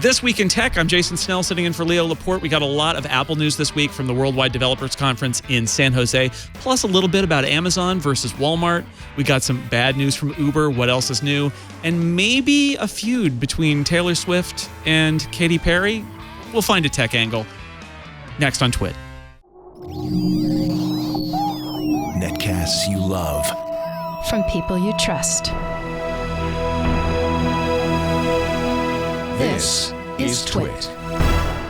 This Week in Tech, I'm Jason Snell sitting in for Leo Laporte. We got a lot of Apple news this week from the Worldwide Developers Conference in San Jose, plus a little bit about Amazon versus Walmart. We got some bad news from Uber, what else is new, and maybe a feud between Taylor Swift and Katy Perry. We'll find a tech angle next on Twit. Netcasts you love. From people you trust. This is Twit.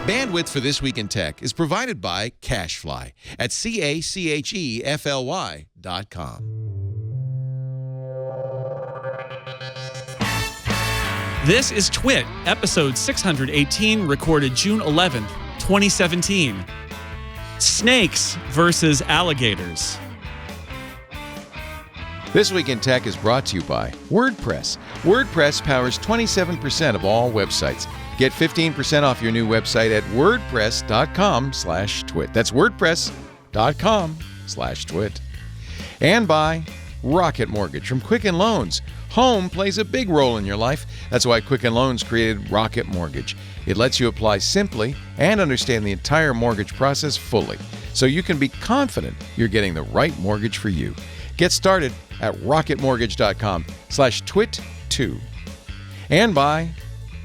Bandwidth for This Week in Tech is provided by CacheFly at CacheFly.com. This is Twit, episode 618, recorded June 11th, 2017. Snakes versus alligators. This Week in Tech is brought to you by WordPress. WordPress powers 27% of all websites. Get 15% off your new website at wordpress.com/twit. That's wordpress.com/twit. And by Rocket Mortgage from Quicken Loans. Home plays a big role in your life. That's why Quicken Loans created Rocket Mortgage. It lets you apply simply and understand the entire mortgage process fully, so you can be confident you're getting the right mortgage for you. Get started at rocketmortgage.com/twit2. And by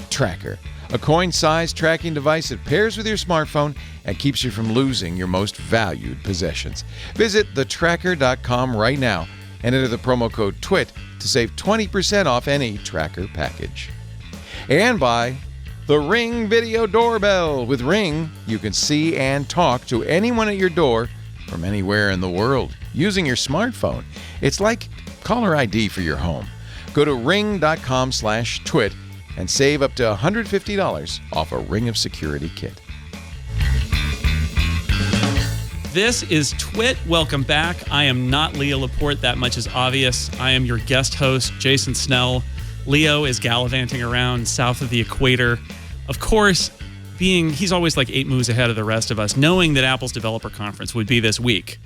Tracker, a coin-sized tracking device that pairs with your smartphone and keeps you from losing your most valued possessions. Visit thetracker.com right now and enter the promo code TWIT to save 20% off any Tracker package. And by the Ring Video Doorbell. With Ring, you can see and talk to anyone at your door from anywhere in the world using your smartphone. It's like caller ID for your home. Go to ring.com/twit and save up to $150 off a Ring of Security kit. This is Twit. Welcome back. I am not Leo Laporte. That much is obvious. I am your guest host, Jason Snell. Leo is gallivanting around south of the equator. Of course, he's always like 8 moves ahead of the rest of us, knowing that Apple's developer conference would be this week.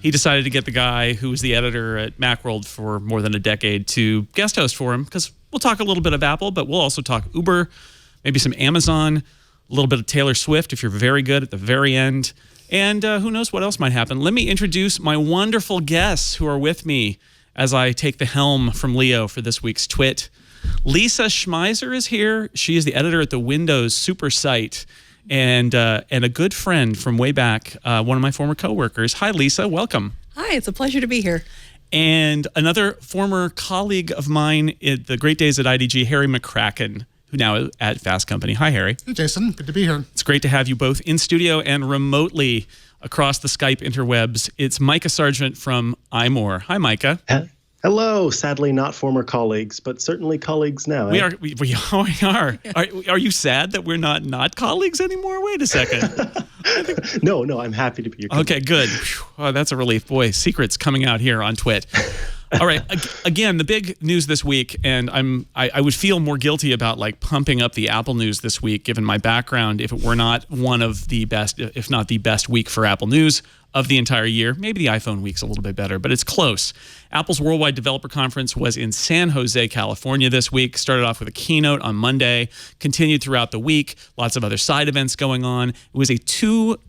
He decided to get the guy who was the editor at Macworld for more than a decade to guest host for him, because we'll talk a little bit of Apple, but we'll also talk Uber, maybe some Amazon, a little bit of Taylor Swift if you're very good at the very end, and who knows what else might happen. Let me introduce my wonderful guests who are with me as I take the helm from Leo for this week's Twit. Lisa Schmeiser is here. She is the editor at the Windows Super site and a good friend from way back, one of my former coworkers. Hi, Lisa. Welcome. Hi, it's a pleasure to be here. And another former colleague of mine at the great days at IDG, Harry McCracken, who now is at Fast Company. Hi, Harry. Hey, Jason. Good to be here. It's great to have you both in studio and remotely across the Skype interwebs. It's Mikah Sargent from iMore. Hi, Mikah. Hello. Sadly, not former colleagues, but certainly colleagues now. We are. Are you sad that we're not colleagues anymore? Wait a second. No, I'm happy to be your colleague. Okay, good. Oh, that's a relief. Boy, secrets coming out here on Twit. All right. Again, the big news this week, and I would feel more guilty about like pumping up the Apple news this week, given my background, if it were not one of the best, if not the best week for Apple news of the entire year. Maybe the iPhone week's a little bit better, but it's close. Apple's Worldwide Developer Conference was in San Jose, California this week. Started off with a keynote on Monday, continued throughout the week. Lots of other side events going on. It was a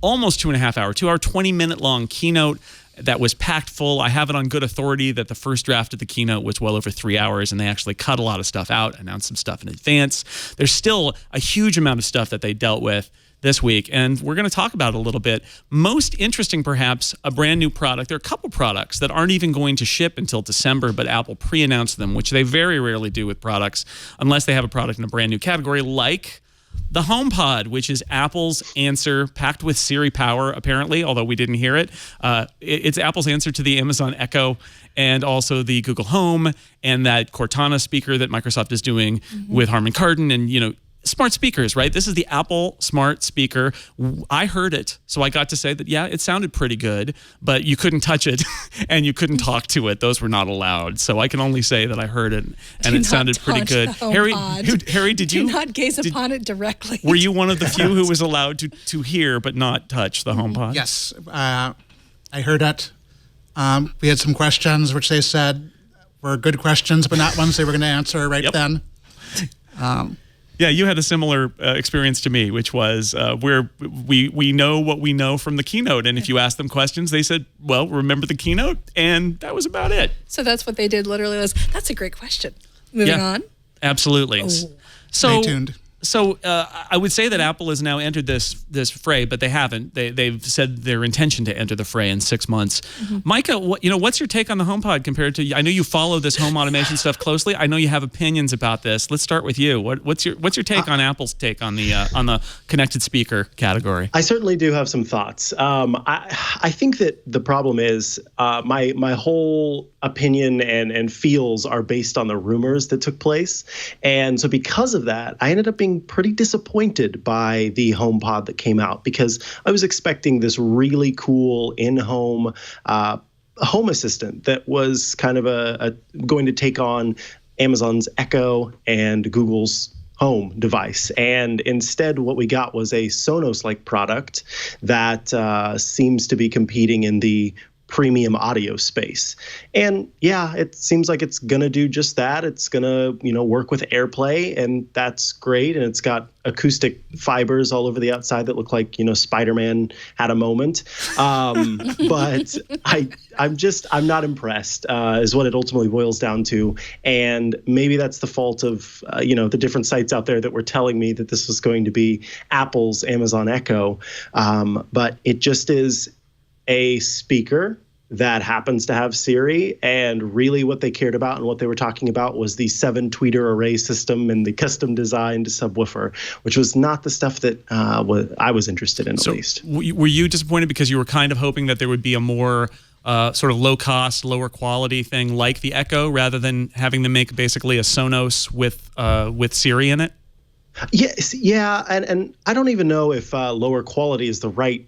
almost 2.5 hour, 20-minute long keynote that was packed full. I have it on good authority that the first draft of the keynote was well over 3 hours, and they actually cut a lot of stuff out, announced some stuff in advance. There's still a huge amount of stuff that they dealt with this week, and we're going to talk about it a little bit. Most interesting, perhaps, a brand new product. There are a couple products that aren't even going to ship until December, but Apple pre-announced them, which they very rarely do with products unless they have a product in a brand new category, like the HomePod, which is Apple's answer, packed with Siri power, apparently, although we didn't hear it. It's Apple's answer to the Amazon Echo and also the Google Home and that Cortana speaker that Microsoft is doing with Harman Kardon and, smart speakers, right? This is the Apple smart speaker. I heard it, so I got to say that, yeah, it sounded pretty good, but you couldn't touch it and you couldn't talk to it. Those were not allowed. So I can only say that I heard it and it sounded pretty good. Harry, did you? Do not gaze upon it directly. Were you one of the few who was allowed to hear but not touch the HomePod? Yes, I heard it. We had some questions, which they said were good questions, but not ones they were going to answer then. Yeah, you had a similar experience to me, which was we know what we know from the keynote, and if you ask them questions, they said, "Well, remember the keynote," and that was about it. So that's what they did. Literally, was that's a great question. Moving on. Absolutely. Oh. So, Stay tuned. So I would say that Apple has now entered this fray, but they haven't. They've said their intention to enter the fray in 6 months. Mikah, what's your take on the HomePod compared to? I know you follow this home automation stuff closely. I know you have opinions about this. Let's start with you. What's your take on Apple's take on the connected speaker category? I certainly do have some thoughts. I think that the problem is my whole opinion and feels are based on the rumors that took place, and so because of that, I ended up being pretty disappointed by the HomePod that came out, because I was expecting this really cool in-home home assistant that was kind of going to take on Amazon's Echo and Google's Home device. And instead, what we got was a Sonos-like product that seems to be competing in the premium audio space. And yeah, it seems like it's going to do just that. It's going to, work with AirPlay, and that's great. And it's got acoustic fibers all over the outside that look like, Spider-Man had a moment. But I'm not impressed, is what it ultimately boils down to. And maybe that's the fault of, the different sites out there that were telling me that this was going to be Apple's Amazon Echo. But it just is a speaker that happens to have Siri, and really what they cared about and what they were talking about was the 7-tweeter array system and the custom designed subwoofer, which was not the stuff that I was interested in, at least. Were you disappointed because you were kind of hoping that there would be a more sort of low-cost, lower-quality thing like the Echo, rather than having them make basically a Sonos with Siri in it? Yes, yeah, and I don't even know if lower quality is the right.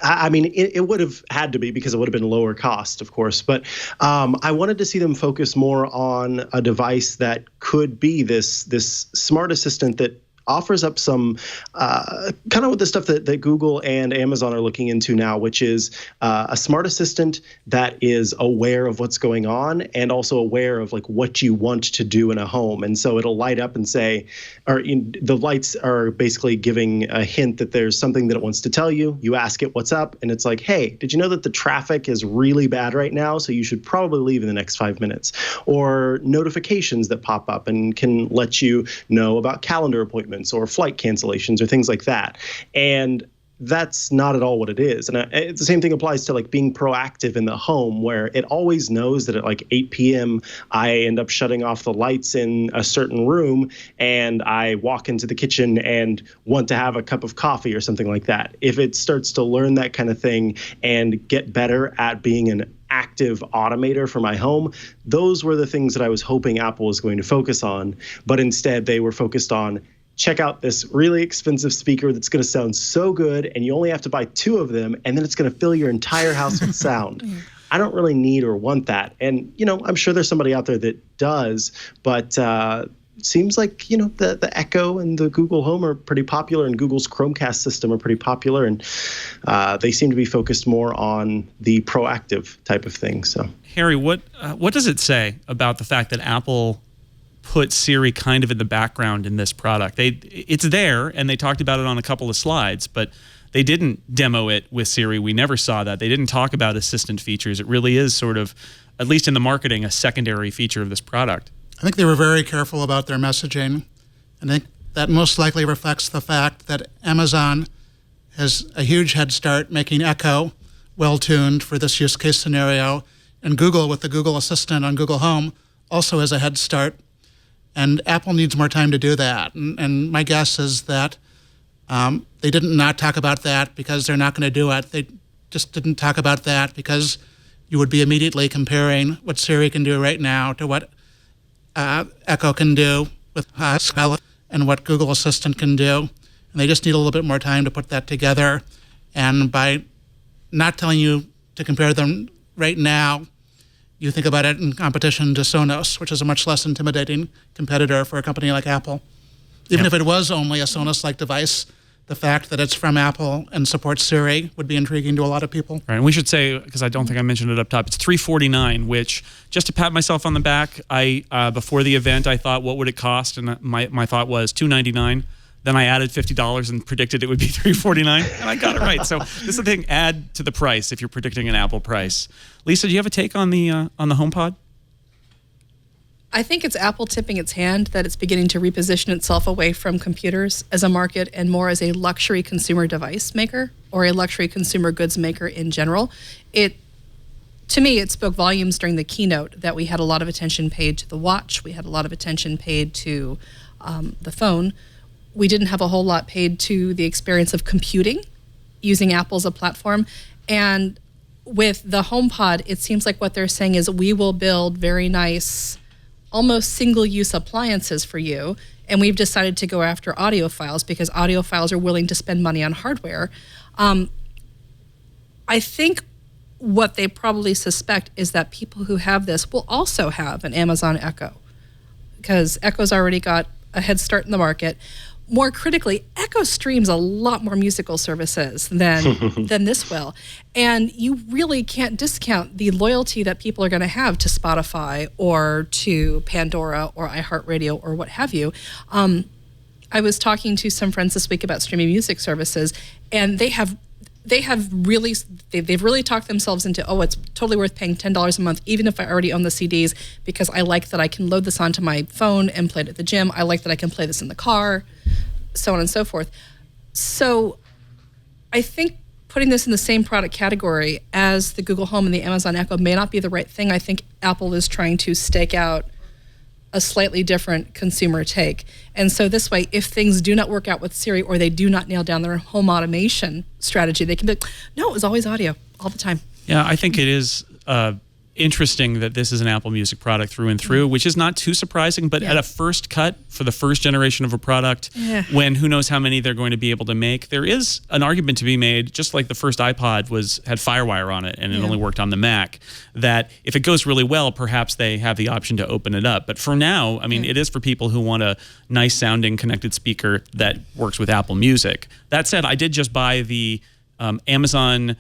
I mean, it would have had to be, because it would have been lower cost, of course. But I wanted to see them focus more on a device that could be this smart assistant that offers up some kind of with the stuff that Google and Amazon are looking into now, which is a smart assistant that is aware of what's going on and also aware of like what you want to do in a home. And so it'll light up and say, the lights are basically giving a hint that there's something that it wants to tell you. You ask it what's up, and it's like, hey, did you know that the traffic is really bad right now? So you should probably leave in the next 5 minutes. Or notifications that pop up and can let you know about calendar appointments or flight cancellations or things like that. And that's not at all what it is. And the same thing applies to like being proactive in the home, where it always knows that at like 8 p.m. I end up shutting off the lights in a certain room, and I walk into the kitchen and want to have a cup of coffee or something like that. If it starts to learn that kind of thing and get better at being an active automator for my home, those were the things that I was hoping Apple was going to focus on. But instead, they were focused on, check out this really expensive speaker that's going to sound so good, and you only have to buy 2 of them, and then it's going to fill your entire house with sound. I don't really need or want that. And, I'm sure there's somebody out there that does, but seems like, the Echo and the Google Home are pretty popular, and Google's Chromecast system are pretty popular, and they seem to be focused more on the proactive type of thing. So, Harry, what does it say about the fact that Apple put Siri kind of in the background in this product? It's there, and they talked about it on a couple of slides, but they didn't demo it with Siri. We never saw that. They didn't talk about assistant features. It really is sort of, at least in the marketing, a secondary feature of this product. I think they were very careful about their messaging. And I think that most likely reflects the fact that Amazon has a huge head start making Echo well-tuned for this use case scenario, and Google, with the Google Assistant on Google Home, also has a head start. And Apple needs more time to do that. And my guess is that they didn't not talk about that because they're not going to do it. They just didn't talk about that because you would be immediately comparing what Siri can do right now to what Echo can do with Snell and what Google Assistant can do. And they just need a little bit more time to put that together. And by not telling you to compare them right now, you think about it in competition to Sonos, which is a much less intimidating competitor for a company like Apple. Even if it was only a Sonos-like device the fact that it's from Apple and supports Siri would be intriguing to a lot of people. Right, and we should say, because I don't think I mentioned it up top, it's $349, which, just to pat myself on the back, I before the event, I thought, what would it cost? And my thought was $299. Then I added $50 and predicted it would be $349, and I got it right. So this is the thing, add to the price if you're predicting an Apple price. Lisa, do you have a take on the HomePod? I think it's Apple tipping its hand that it's beginning to reposition itself away from computers as a market and more as a luxury consumer device maker or a luxury consumer goods maker in general. To me, it spoke volumes during the keynote that we had a lot of attention paid to the watch. We had a lot of attention paid to the phone. We didn't have a whole lot paid to the experience of computing using Apple as a platform. And with the HomePod, it seems like what they're saying is we will build very nice, almost single-use appliances for you, and we've decided to go after audiophiles because audiophiles are willing to spend money on hardware. I think what they probably suspect is that people who have this will also have an Amazon Echo because Echo's already got a head start in the market. More critically, Echo streams a lot more musical services than this will. And you really can't discount the loyalty that people are going to have to Spotify or to Pandora or iHeartRadio or what have you. I was talking to some friends this week about streaming music services, and they've really talked themselves into, it's totally worth paying $10 a month, even if I already own the CDs, because I like that I can load this onto my phone and play it at the gym. I like that I can play this in the car, so on and so forth. So I think putting this in the same product category as the Google Home and the Amazon Echo may not be the right thing. I think Apple is trying to stake out a slightly different consumer take. And so this way, if things do not work out with Siri or they do not nail down their home automation strategy, they can be like, no, it was always audio all the time. Yeah, I think it is interesting that this is an Apple Music product through and through, which is not too surprising, but at a first cut for the first generation of a product, when who knows how many they're going to be able to make, there is an argument to be made, just like the first iPod had FireWire on it and it only worked on the Mac, that if it goes really well, perhaps they have the option to open it up. But for now, I mean, it is for people who want a nice sounding connected speaker that works with Apple Music. That said, I did just buy the Amazon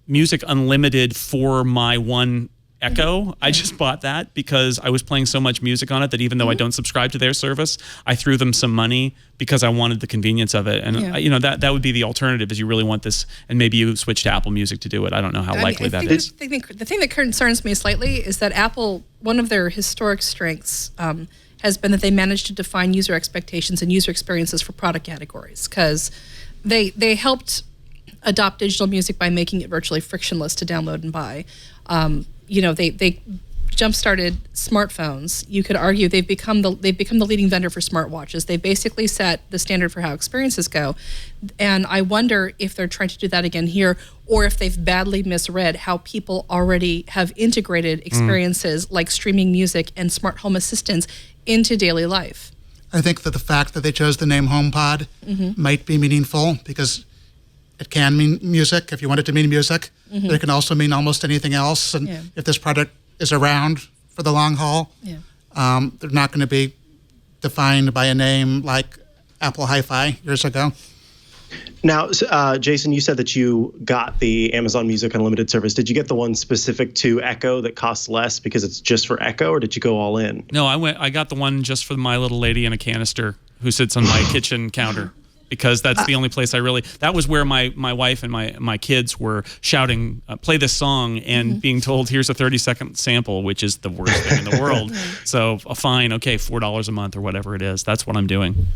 Music Unlimited for my one Echo. I just bought that because I was playing so much music on it that even though I don't subscribe to their service, I threw them some money because I wanted the convenience of it. And that would be the alternative, is you really want this, and maybe you switch to Apple Music to do it. I don't know how likely that is. The thing that concerns me slightly is that Apple, one of their historic strengths has been that they managed to define user expectations and user experiences for product categories, because they helped adopt digital music by making it virtually frictionless to download and buy. They jump-started smartphones. You could argue they've become the leading vendor for smartwatches. They basically set the standard for how experiences go. And I wonder if they're trying to do that again here, or if they've badly misread how people already have integrated experiences like streaming music and smart home assistants into daily life. I think that the fact that they chose the name HomePod might be meaningful, because it can mean music if you want it to mean music, but it can also mean almost anything else. And if this product is around for the long haul, they're not going to be defined by a name like Apple Hi-Fi years ago. Now, Jason, you said that you got the Amazon Music Unlimited service. Did you get the one specific to Echo that costs less because it's just for Echo, or did you go all in? No, I got the one just for my little lady in a canister who sits on my kitchen counter, because that's the only place that was where my wife and my kids were shouting, play this song, and being told, here's a 30-second sample, which is the worst thing in the world. So fine, okay, $4 a month or whatever it is. That's what I'm doing.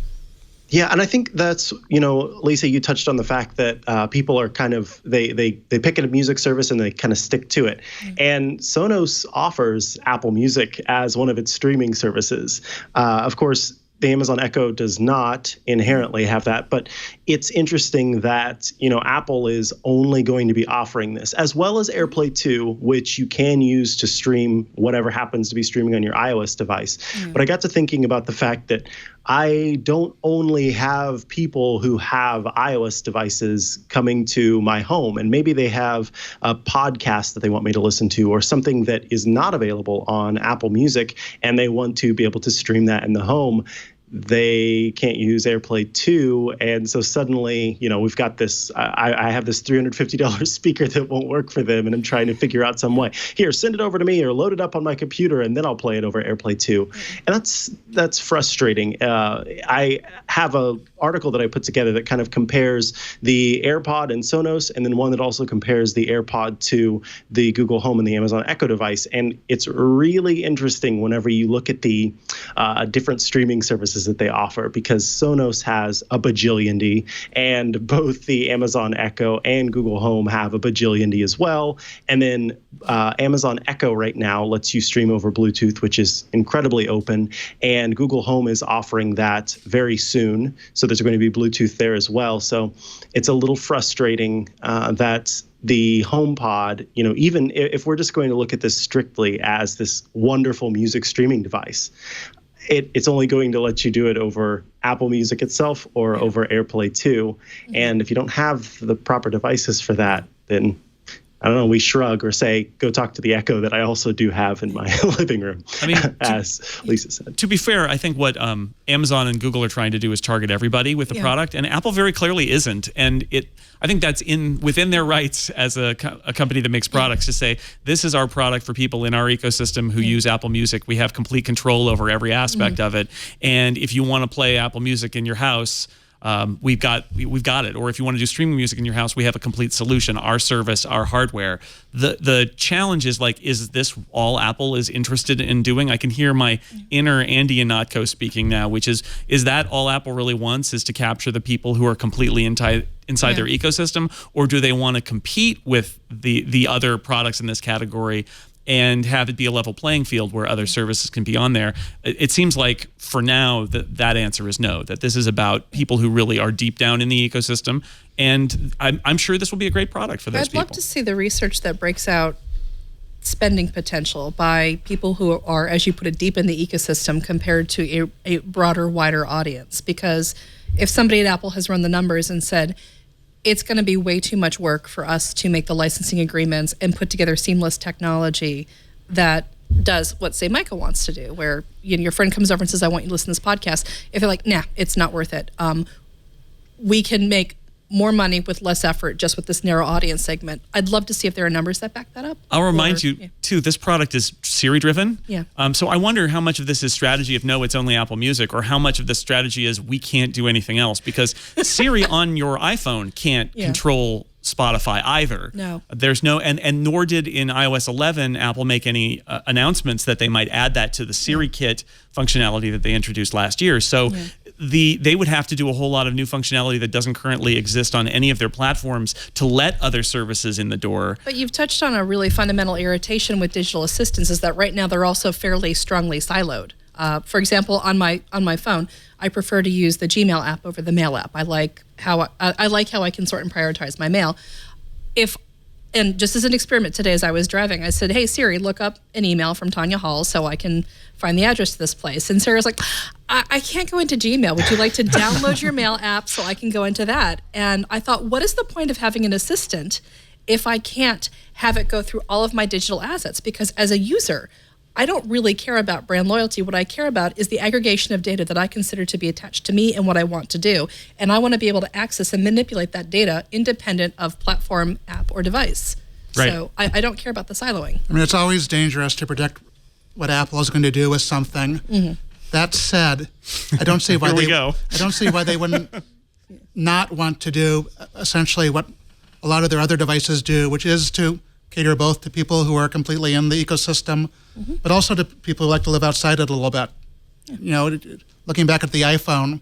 Yeah, and I think that's, Lisa, you touched on the fact that people are kind of, they pick a music service and they kind of stick to it. And Sonos offers Apple Music as one of its streaming services. Of course, the Amazon Echo does not inherently have that, but it's interesting that, Apple is only going to be offering this, as well as AirPlay 2, which you can use to stream whatever happens to be streaming on your iOS device. But I got to thinking about the fact that I don't only have people who have iOS devices coming to my home, and maybe they have a podcast that they want me to listen to, or something that is not available on Apple Music, and they want to be able to stream that in the home. they can't use AirPlay 2. And so suddenly, we've got this, I have this $350 speaker that won't work for them. And I'm trying to figure out some way. Here, send it over to me or load it up on my computer, and then I'll play it over AirPlay 2. And that's frustrating. I have a article that I put together that kind of compares the AirPod and Sonos, and then one that also compares the AirPod to the Google Home and the Amazon Echo device. And it's really interesting whenever you look at the different streaming services that they offer, because Sonos has a bajillion D, and both the Amazon Echo and Google Home have a bajillion D as well. And then Amazon Echo right now lets you stream over Bluetooth, which is incredibly open, and Google Home is offering that very soon. So there's going to be Bluetooth there as well. So it's a little frustrating that the HomePod, even if we're just going to look at this strictly as this wonderful music streaming device, it's only going to let you do it over Apple Music itself or over AirPlay 2. And if you don't have the proper devices for that, then I don't know, we shrug or say, go talk to the Echo that I also do have in my living room, as Lisa said. To be fair, I think what Amazon and Google are trying to do is target everybody with the product, and Apple very clearly isn't. And I think that's within their rights as a company that makes products to say, this is our product for people in our ecosystem who use Apple Music. We have complete control over every aspect of it. And if you want to play Apple Music in your house, we've got it. Or if you want to do streaming music in your house, we have a complete solution, our service, our hardware. The challenge is is this all Apple is interested in doing? I can hear my inner Andy Ihnatko speaking now, which is that all Apple really wants, is to capture the people who are completely inside their ecosystem? Or do they want to compete with the other products in this category and have it be a level playing field where other services can be on there? It seems like for now that answer is no, that this is about people who really are deep down in the ecosystem. And I'm sure this will be a great product for those people. I'd love to see the research that breaks out spending potential by people who are, as you put it, deep in the ecosystem compared to a broader, wider audience. Because if somebody at Apple has run the numbers and said, it's going to be way too much work for us to make the licensing agreements and put together seamless technology that does what, say, Mikah wants to do, where your friend comes over and says, I want you to listen to this podcast. If they're like, nah, it's not worth it. We can make more money with less effort just with this narrow audience segment. I'd love to see if there are numbers that back that up. I'll remind you, too, this product is Siri-driven. Yeah. So I wonder how much of this is strategy of, no, it's only Apple Music, or how much of this strategy is we can't do anything else, because Siri on your iPhone can't control Spotify either. No. There's no, and nor did in iOS 11 Apple make any announcements that they might add that to the Siri Kit functionality that they introduced last year. So they would have to do a whole lot of new functionality that doesn't currently exist on any of their platforms to let other services in the door. But you've touched on a really fundamental irritation with digital assistants, is that right now they're also fairly strongly siloed. For example, on my phone, I prefer to use the Gmail app over the Mail app. I like how I can sort and prioritize my mail. And just as an experiment today, as I was driving, I said, hey, Siri, look up an email from Tanya Hall so I can find the address to this place. And Sarah's like, I can't go into Gmail. Would you like to download your mail app so I can go into that? And I thought, what is the point of having an assistant if I can't have it go through all of my digital assets? Because as a user, I don't really care about brand loyalty. What I care about is the aggregation of data that I consider to be attached to me and what I want to do. And I want to be able to access and manipulate that data independent of platform, app, or device. Right. So I don't care about the siloing. I mean, it's always dangerous to predict what Apple is going to do with something. Mm-hmm. That said, I don't see why I don't see why they wouldn't not want to do essentially what a lot of their other devices do, which is to cater both to people who are completely in the ecosystem, but also to people who like to live outside it a little bit. You know, looking back at the iPhone,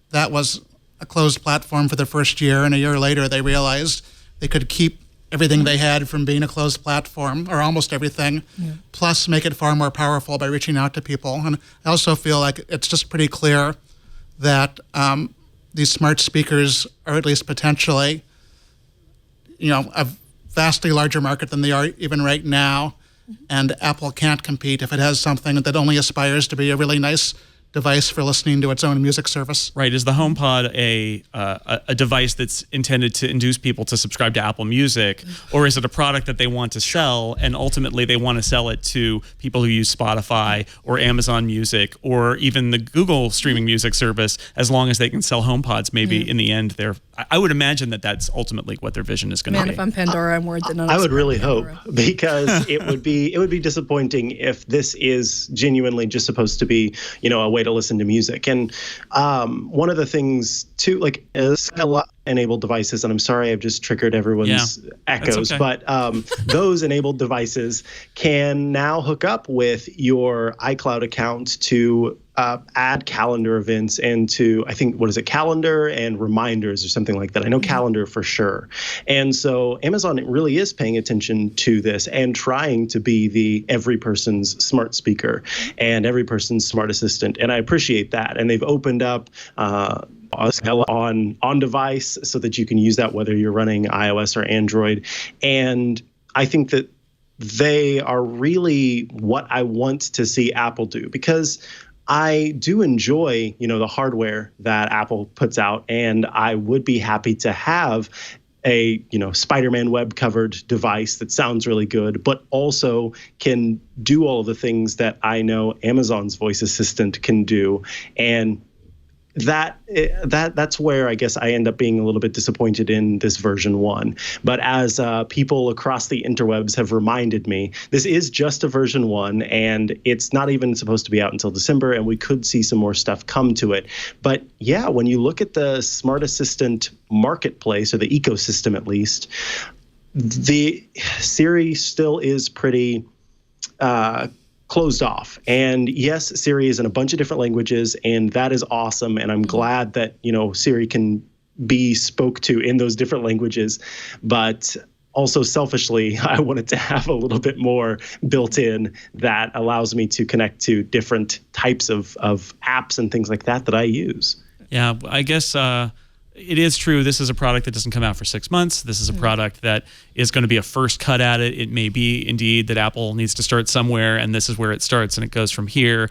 that was a closed platform for the first year, and a year later they realized they could keep everything they had from being a closed platform, or almost everything, plus make it far more powerful by reaching out to people. And I also feel like it's just pretty clear that these smart speakers are, at least potentially, a vastly larger market than they are even right now. And Apple can't compete if it has something that only aspires to be a really nice device for listening to its own music service. Right. Is the HomePod a device that's intended to induce people to subscribe to Apple Music, or is it a product that they want to sell, and ultimately they want to sell it to people who use Spotify or Amazon Music or even the Google streaming music service, as long as they can sell HomePods? Maybe in the end, I would imagine that that's ultimately what their vision is going to be. Man, if I'm Pandora, I'm worried that none of I us would are really Pandora. hope, because it would be disappointing if this is genuinely just supposed to be, a way to listen to music. And one of the things too, like, is a lot enabled devices, and I'm sorry I've just triggered everyone's echoes, okay. but those enabled devices can now hook up with your iCloud account to add calendar events and to, I think, calendar and reminders or something like that. I know calendar for sure. And so Amazon really is paying attention to this and trying to be the every person's smart speaker and every person's smart assistant. And I appreciate that. And they've opened up on device so that you can use that whether you're running iOS or Android. And I think that they are really what I want to see Apple do, because I do enjoy, the hardware that Apple puts out, and I would be happy to have a, Spider-Man web-covered device that sounds really good, but also can do all of the things that I know Amazon's voice assistant can do. And that's where I guess I end up being a little bit disappointed in this version 1. But as people across the interwebs have reminded me, this is just a version 1, and it's not even supposed to be out until December, and we could see some more stuff come to it. But yeah, when you look at the Smart Assistant marketplace, or the ecosystem at least, the Siri still is pretty closed off. And yes, Siri is in a bunch of different languages, and that is awesome. And I'm glad that, Siri can be spoke to in those different languages. But also selfishly, I wanted to have a little bit more built in that allows me to connect to different types of apps and things like that I use. Yeah, I guess it is true. This is a product that doesn't come out for 6 months. This is a product that is going to be a first cut at it. It may be indeed that Apple needs to start somewhere, and this is where it starts, and it goes from here.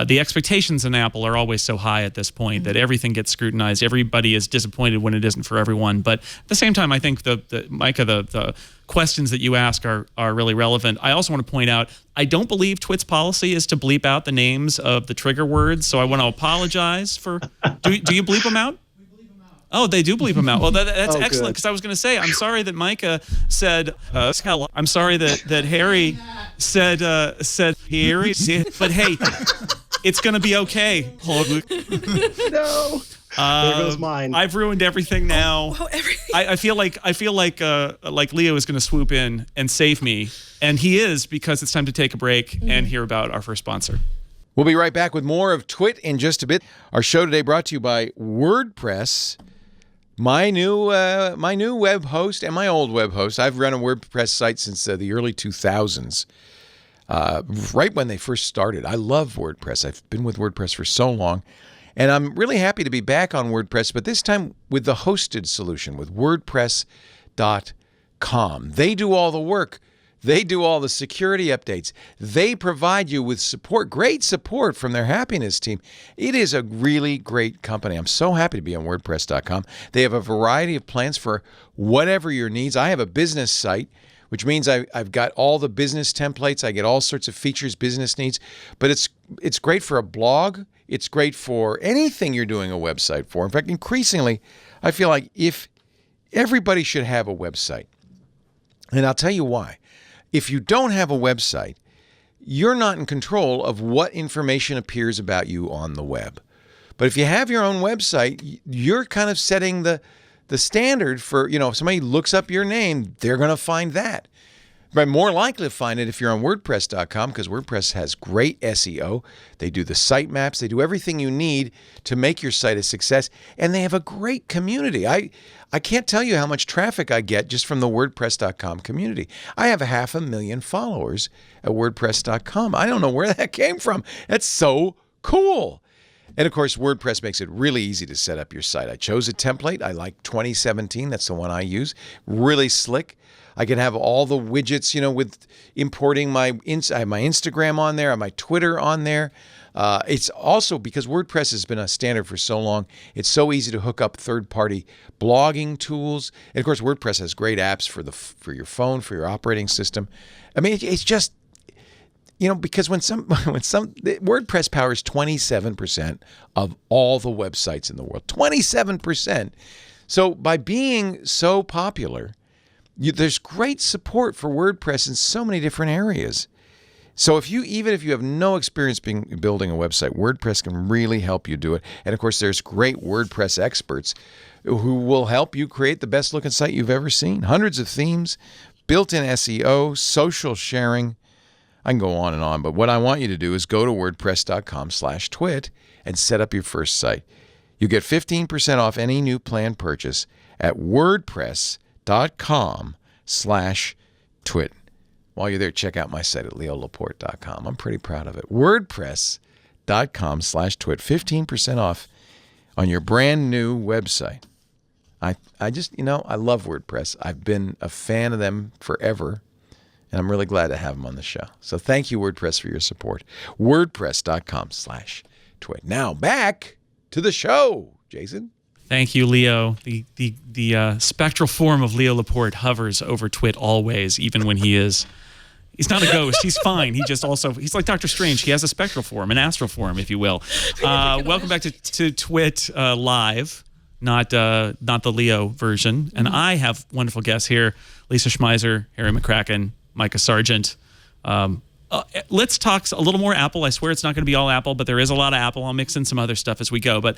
The expectations in Apple are always so high at this point that everything gets scrutinized. Everybody is disappointed when it isn't for everyone. But at the same time, I think Mikah, the questions that you ask are really relevant. I also want to point out, I don't believe Twit's policy is to bleep out the names of the trigger words, so I want to apologize for. Do you bleep them out? Oh, they do bleep them out. Well, that's excellent, because I was going to say, I'm sorry that Mikah said, I'm sorry that Harry said Harry, but hey, it's going to be okay. No. There goes mine. I've ruined everything now. Everything. I feel like Leo is going to swoop in and save me, and he is, because it's time to take a break and hear about our first sponsor. We'll be right back with more of Twit in just a bit. Our show today brought to you by WordPress. My new web host and my old web host. I've run a WordPress site since the early 2000s, right when they first started. I love WordPress. I've been with WordPress for so long, and I'm really happy to be back on WordPress, but this time with the hosted solution, with WordPress.com. They do all the work. They do all the security updates. They provide you with support, great support from their happiness team. It is a really great company. I'm so happy to be on WordPress.com. They have a variety of plans for whatever your needs. I have a business site, which means I've got all the business templates. I get all sorts of features business needs. But it's great for a blog. It's great for anything you're doing a website for. In fact, increasingly, I feel like if everybody should have a website. And I'll tell you why. If you don't have a website, you're not in control of what information appears about you on the web. But if you have your own website, you're kind of setting the standard for, if somebody looks up your name, they're going to find that. But more likely to find it if you're on WordPress.com, because WordPress has great SEO. They do the site maps. They do everything you need to make your site a success. And they have a great community. I can't tell you how much traffic I get just from the WordPress.com community. I have 500,000 followers at WordPress.com. I don't know where that came from. That's so cool. And of course, WordPress makes it really easy to set up your site. I chose a template. I like 2017. That's the one I use. Really slick. I can have all the widgets, with importing I have my Instagram on there, I have my Twitter on there. It's also, because WordPress has been a standard for so long, it's so easy to hook up third-party blogging tools. And of course, WordPress has great apps for your phone, for your operating system. I mean, it's just, because when WordPress powers 27% of all the websites in the world, 27%. So by being so popular, there's great support for WordPress in so many different areas. So even if you have no experience building a website, WordPress can really help you do it. And of course, there's great WordPress experts who will help you create the best looking site you've ever seen. Hundreds of themes, built-in SEO, social sharing. I can go on and on, but what I want you to do is go to wordpress.com/twit and set up your first site. You get 15% off any new planned purchase at wordpress.com/twit. While you're there, check out my site at leolaporte.com. I'm pretty proud of it. wordpress.com/twit. 15% off on your brand new website. I just, I love WordPress. I've been a fan of them forever, and I'm really glad to have them on the show. So thank you, WordPress, for your support. wordpress.com/twit. Now back to the show, Jason. Thank you, Leo. The spectral form of Leo Laporte hovers over Twit always, even when he's not a ghost. He's fine. He's like Doctor Strange. He has a spectral form, an astral form, if you will. Welcome back to Twit Live, not the Leo version. And I have wonderful guests here: Lisa Schmeiser, Harry McCracken, Mikah Sargent. Let's talk a little more Apple. I swear it's not going to be all Apple, but there is a lot of Apple. I'll mix in some other stuff as we go. But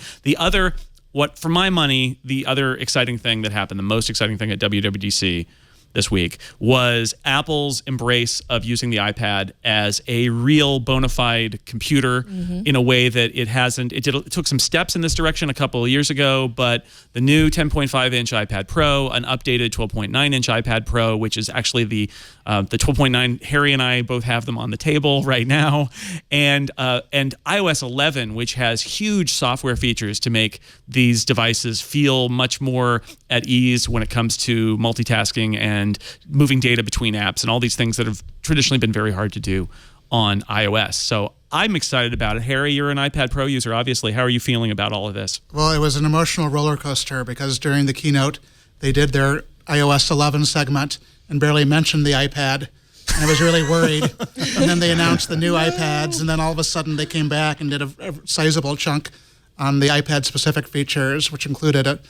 for my money, the other exciting thing that happened, the most exciting thing at WWDC this week, was Apple's embrace of using the iPad as a real bona fide computer in a way that it hasn't. It took some steps in this direction a couple of years ago, but the new 10.5-inch iPad Pro, an updated 12.9-inch iPad Pro, which is actually the 12.9. Harry and I both have them on the table right now, and iOS 11, which has huge software features to make these devices feel much more at ease when it comes to multitasking and moving data between apps and all these things that have traditionally been very hard to do on iOS. So I'm excited about it. Harry, you're an iPad Pro user, obviously. How are you feeling about all of this? Well, it was an emotional roller coaster because during the keynote, they did their iOS 11 segment and barely mentioned the iPad. And I was really worried. And then they announced the new iPads, and then all of a sudden they came back and did a sizable chunk on the iPad-specific features, which included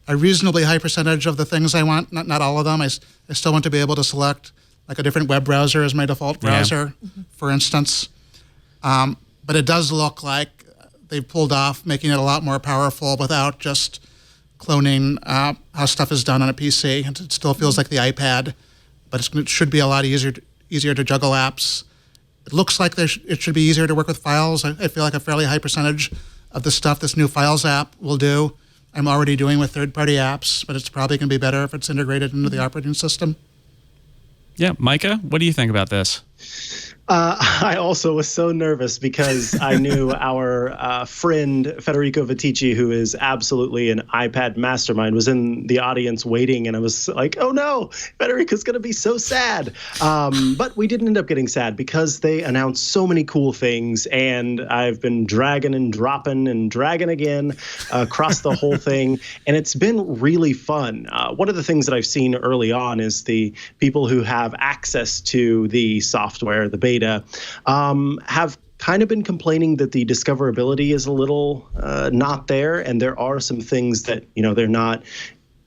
a reasonably high percentage of the things I want, not all of them. I still want to be able to select like a different web browser as my default browser, for instance. But it does look like they've pulled off making it a lot more powerful without just cloning how stuff is done on a PC. It still feels like the iPad, but it should be a lot easier to juggle apps. It looks like it should be easier to work with files. I feel like a fairly high percentage of the stuff this new Files app will do, I'm already doing with third-party apps, but it's probably going to be better if it's integrated into the operating system. Yeah, Mikah, what do you think about this? I also was so nervous because I knew our friend Federico Viticci, who is absolutely an iPad mastermind, was in the audience waiting, and I was like, oh no, Federico's going to be so sad. But we didn't end up getting sad because they announced so many cool things, and I've been dragging and dropping and dragging again across the whole thing, and it's been really fun. One of the things that I've seen early on is the people who have access to the software, the beta, have kind of been complaining that the discoverability is a little not there, and there are some things that they're not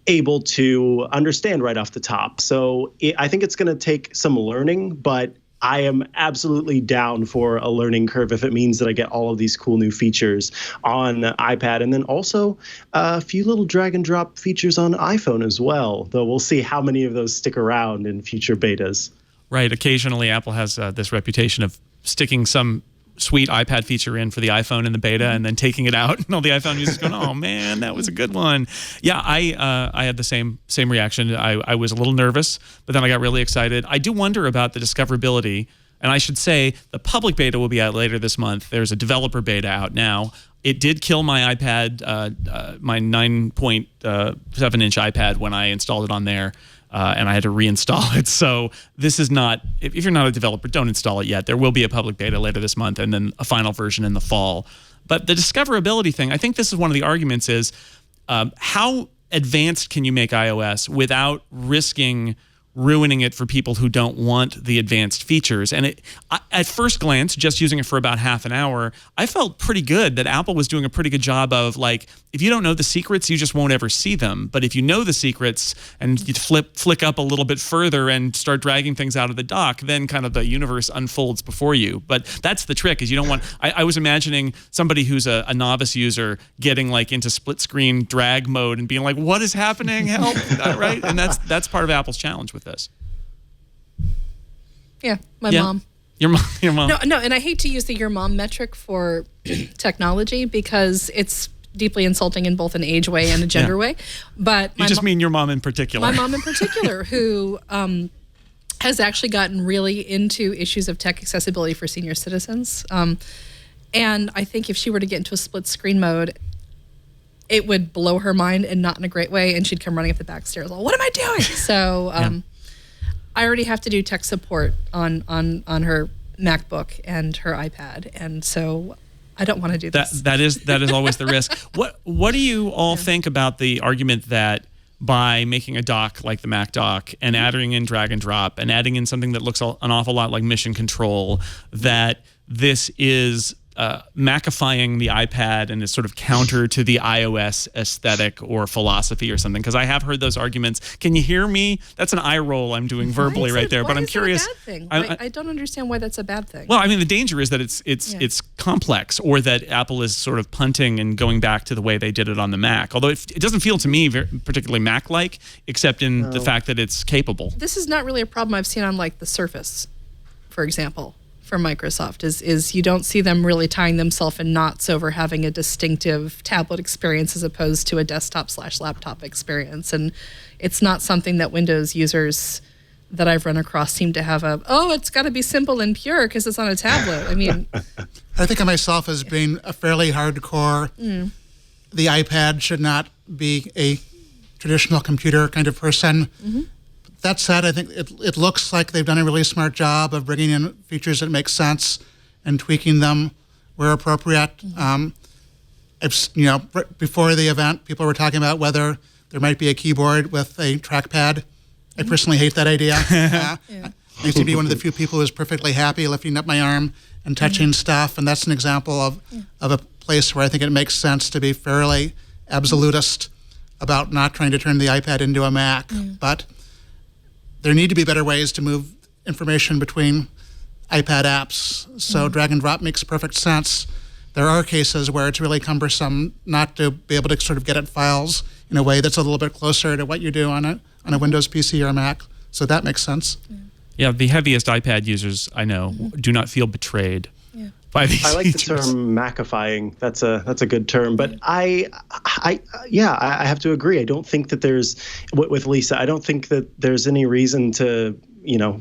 able to understand right off the top. So I think it's going to take some learning, but I am absolutely down for a learning curve if it means that I get all of these cool new features on iPad, and then also a few little drag and drop features on iPhone as well, though we'll see how many of those stick around in future betas. Right. Occasionally, Apple has this reputation of sticking some sweet iPad feature in for the iPhone in the beta and then taking it out, and all the iPhone users going, "Oh man, that was a good one." Yeah, I had the same reaction. I was a little nervous, but then I got really excited. I do wonder about the discoverability And I should say the public beta will be out later this month. There's a developer beta out now. It did kill my iPad, my 9.7-inch iPad when I installed it on there, and I had to reinstall it. So this is not, if you're not a developer, don't install it yet. There will be a public beta later this month and then a final version in the fall. But the discoverability thing, I think this is one of the arguments is how advanced can you make iOS without risking ruining it for people who don't want the advanced features. And at first glance, just using it for about half an hour, I felt pretty good that Apple was doing a pretty good job of, like, if you don't know the secrets, you just won't ever see them. But if you know the secrets and you flick up a little bit further and start dragging things out of the dock, then kind of the universe unfolds before you. But that's the trick, is you don't want, I was imagining somebody who's a novice user getting like into split screen drag mode and being like, what is happening? Help, right? And that's part of Apple's challenge with this. Yeah, my mom. Your mom. No, and I hate to use the your mom metric for technology because it's deeply insulting in both an age way and a gender way. But you just mean your mom in particular. My mom in particular, who has actually gotten really into issues of tech accessibility for senior citizens. And I think if she were to get into a split screen mode, it would blow her mind, and not in a great way, and she'd come running up the back stairs. Well, what am I doing? So I already have to do tech support on her MacBook and her iPad, and so I don't want to do this. That is always the risk. What do you all think about the argument that by making a dock like the Mac dock and adding in drag and drop and adding in something that looks an awful lot like Mission Control, that this is Macifying the iPad and is sort of counter to the iOS aesthetic or philosophy or something? Because I have heard those arguments. Can you hear me? That's an eye roll I'm doing verbally right there. But I'm curious. Why is it a bad thing? I don't understand why that's a bad thing. Well, I mean, the danger is that it's complex, or that Apple is sort of punting and going back to the way they did it on the Mac. Although it doesn't feel to me particularly Mac-like, except in the fact that it's capable. This is not really a problem I've seen on like the Surface, for example. For Microsoft is you don't see them really tying themselves in knots over having a distinctive tablet experience as opposed to a desktop/laptop experience. And it's not something that Windows users that I've run across seem to have it's got to be simple and pure because it's on a tablet. I mean, I think of myself as being a fairly hardcore. The iPad should not be a traditional computer kind of person. Mm-hmm. That said, I think it looks like they've done a really smart job of bringing in features that make sense and tweaking them where appropriate. Mm-hmm. Before the event, people were talking about whether there might be a keyboard with a trackpad. I personally hate that idea. I used to be one of the few people who was perfectly happy lifting up my arm and touching stuff, and that's an example of a place where I think it makes sense to be fairly absolutist about not trying to turn the iPad into a Mac. But there need to be better ways to move information between iPad apps. So drag and drop makes perfect sense. There are cases where it's really cumbersome not to be able to sort of get at files in a way that's a little bit closer to what you do on a Windows PC or a Mac. So that makes sense. Yeah, the heaviest iPad users I know do not feel betrayed by these I like features. the term Macifying. That's a good term. But I have to agree. I don't think that there's, with Lisa, I don't think that there's any reason to,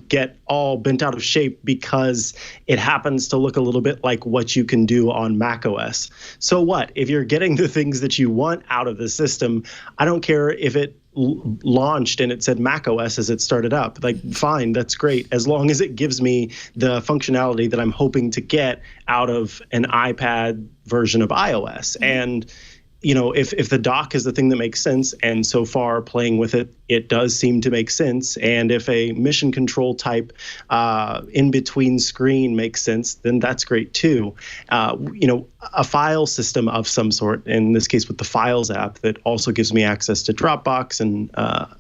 get all bent out of shape because it happens to look a little bit like what you can do on macOS. So what? If you're getting the things that you want out of the system, I don't care if it launched and it said macOS as it started up. Like, fine, that's great, as long as it gives me the functionality that I'm hoping to get out of an iPad version of iOS. And if the dock is the thing that makes sense, and so far playing with it, it does seem to make sense. And if a Mission Control type in-between screen makes sense, then that's great too. A file system of some sort, in this case with the Files app, that also gives me access to Dropbox and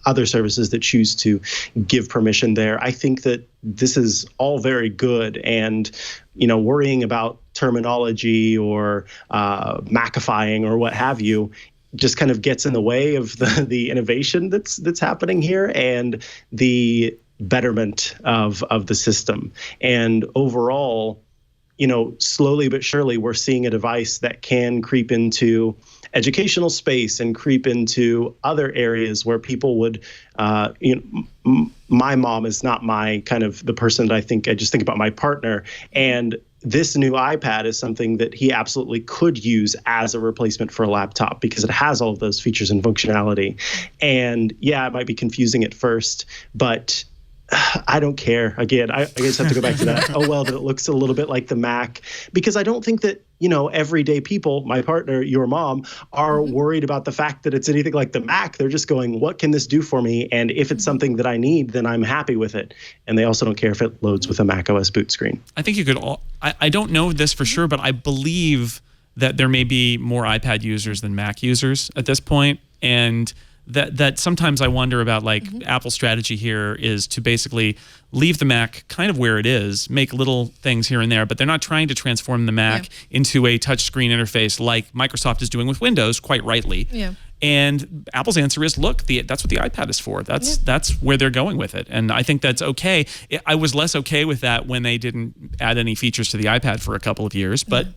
other services that choose to give permission there. I think that this is all very good, and worrying about terminology or Macifying or what have you just kind of gets in the way of the innovation that's happening here and the betterment of the system. And overall, slowly but surely, we're seeing a device that can creep into educational space and creep into other areas where people would, my mom is not my kind of the person that I just think about my partner. And this new iPad is something that he absolutely could use as a replacement for a laptop because it has all of those features and functionality. And yeah, it might be confusing at first, but I don't care. Again, I just have to go back to that. Oh, well, that it looks a little bit like the Mac, because I don't think that, everyday people, my partner, your mom, are worried about the fact that it's anything like the Mac. They're just going, what can this do for me? And if it's something that I need, then I'm happy with it. And they also don't care if it loads with a Mac OS boot screen. I think you could I don't know this for sure, but I believe that there may be more iPad users than Mac users at this point. And that sometimes I wonder about, like, Apple's strategy here is to basically leave the Mac kind of where it is, make little things here and there, but they're not trying to transform the Mac into a touchscreen interface like Microsoft is doing with Windows, quite rightly. Yeah. And Apple's answer is, look, that's what the iPad is for. That's where they're going with it. And I think that's okay. I was less okay with that when they didn't add any features to the iPad for a couple of years, but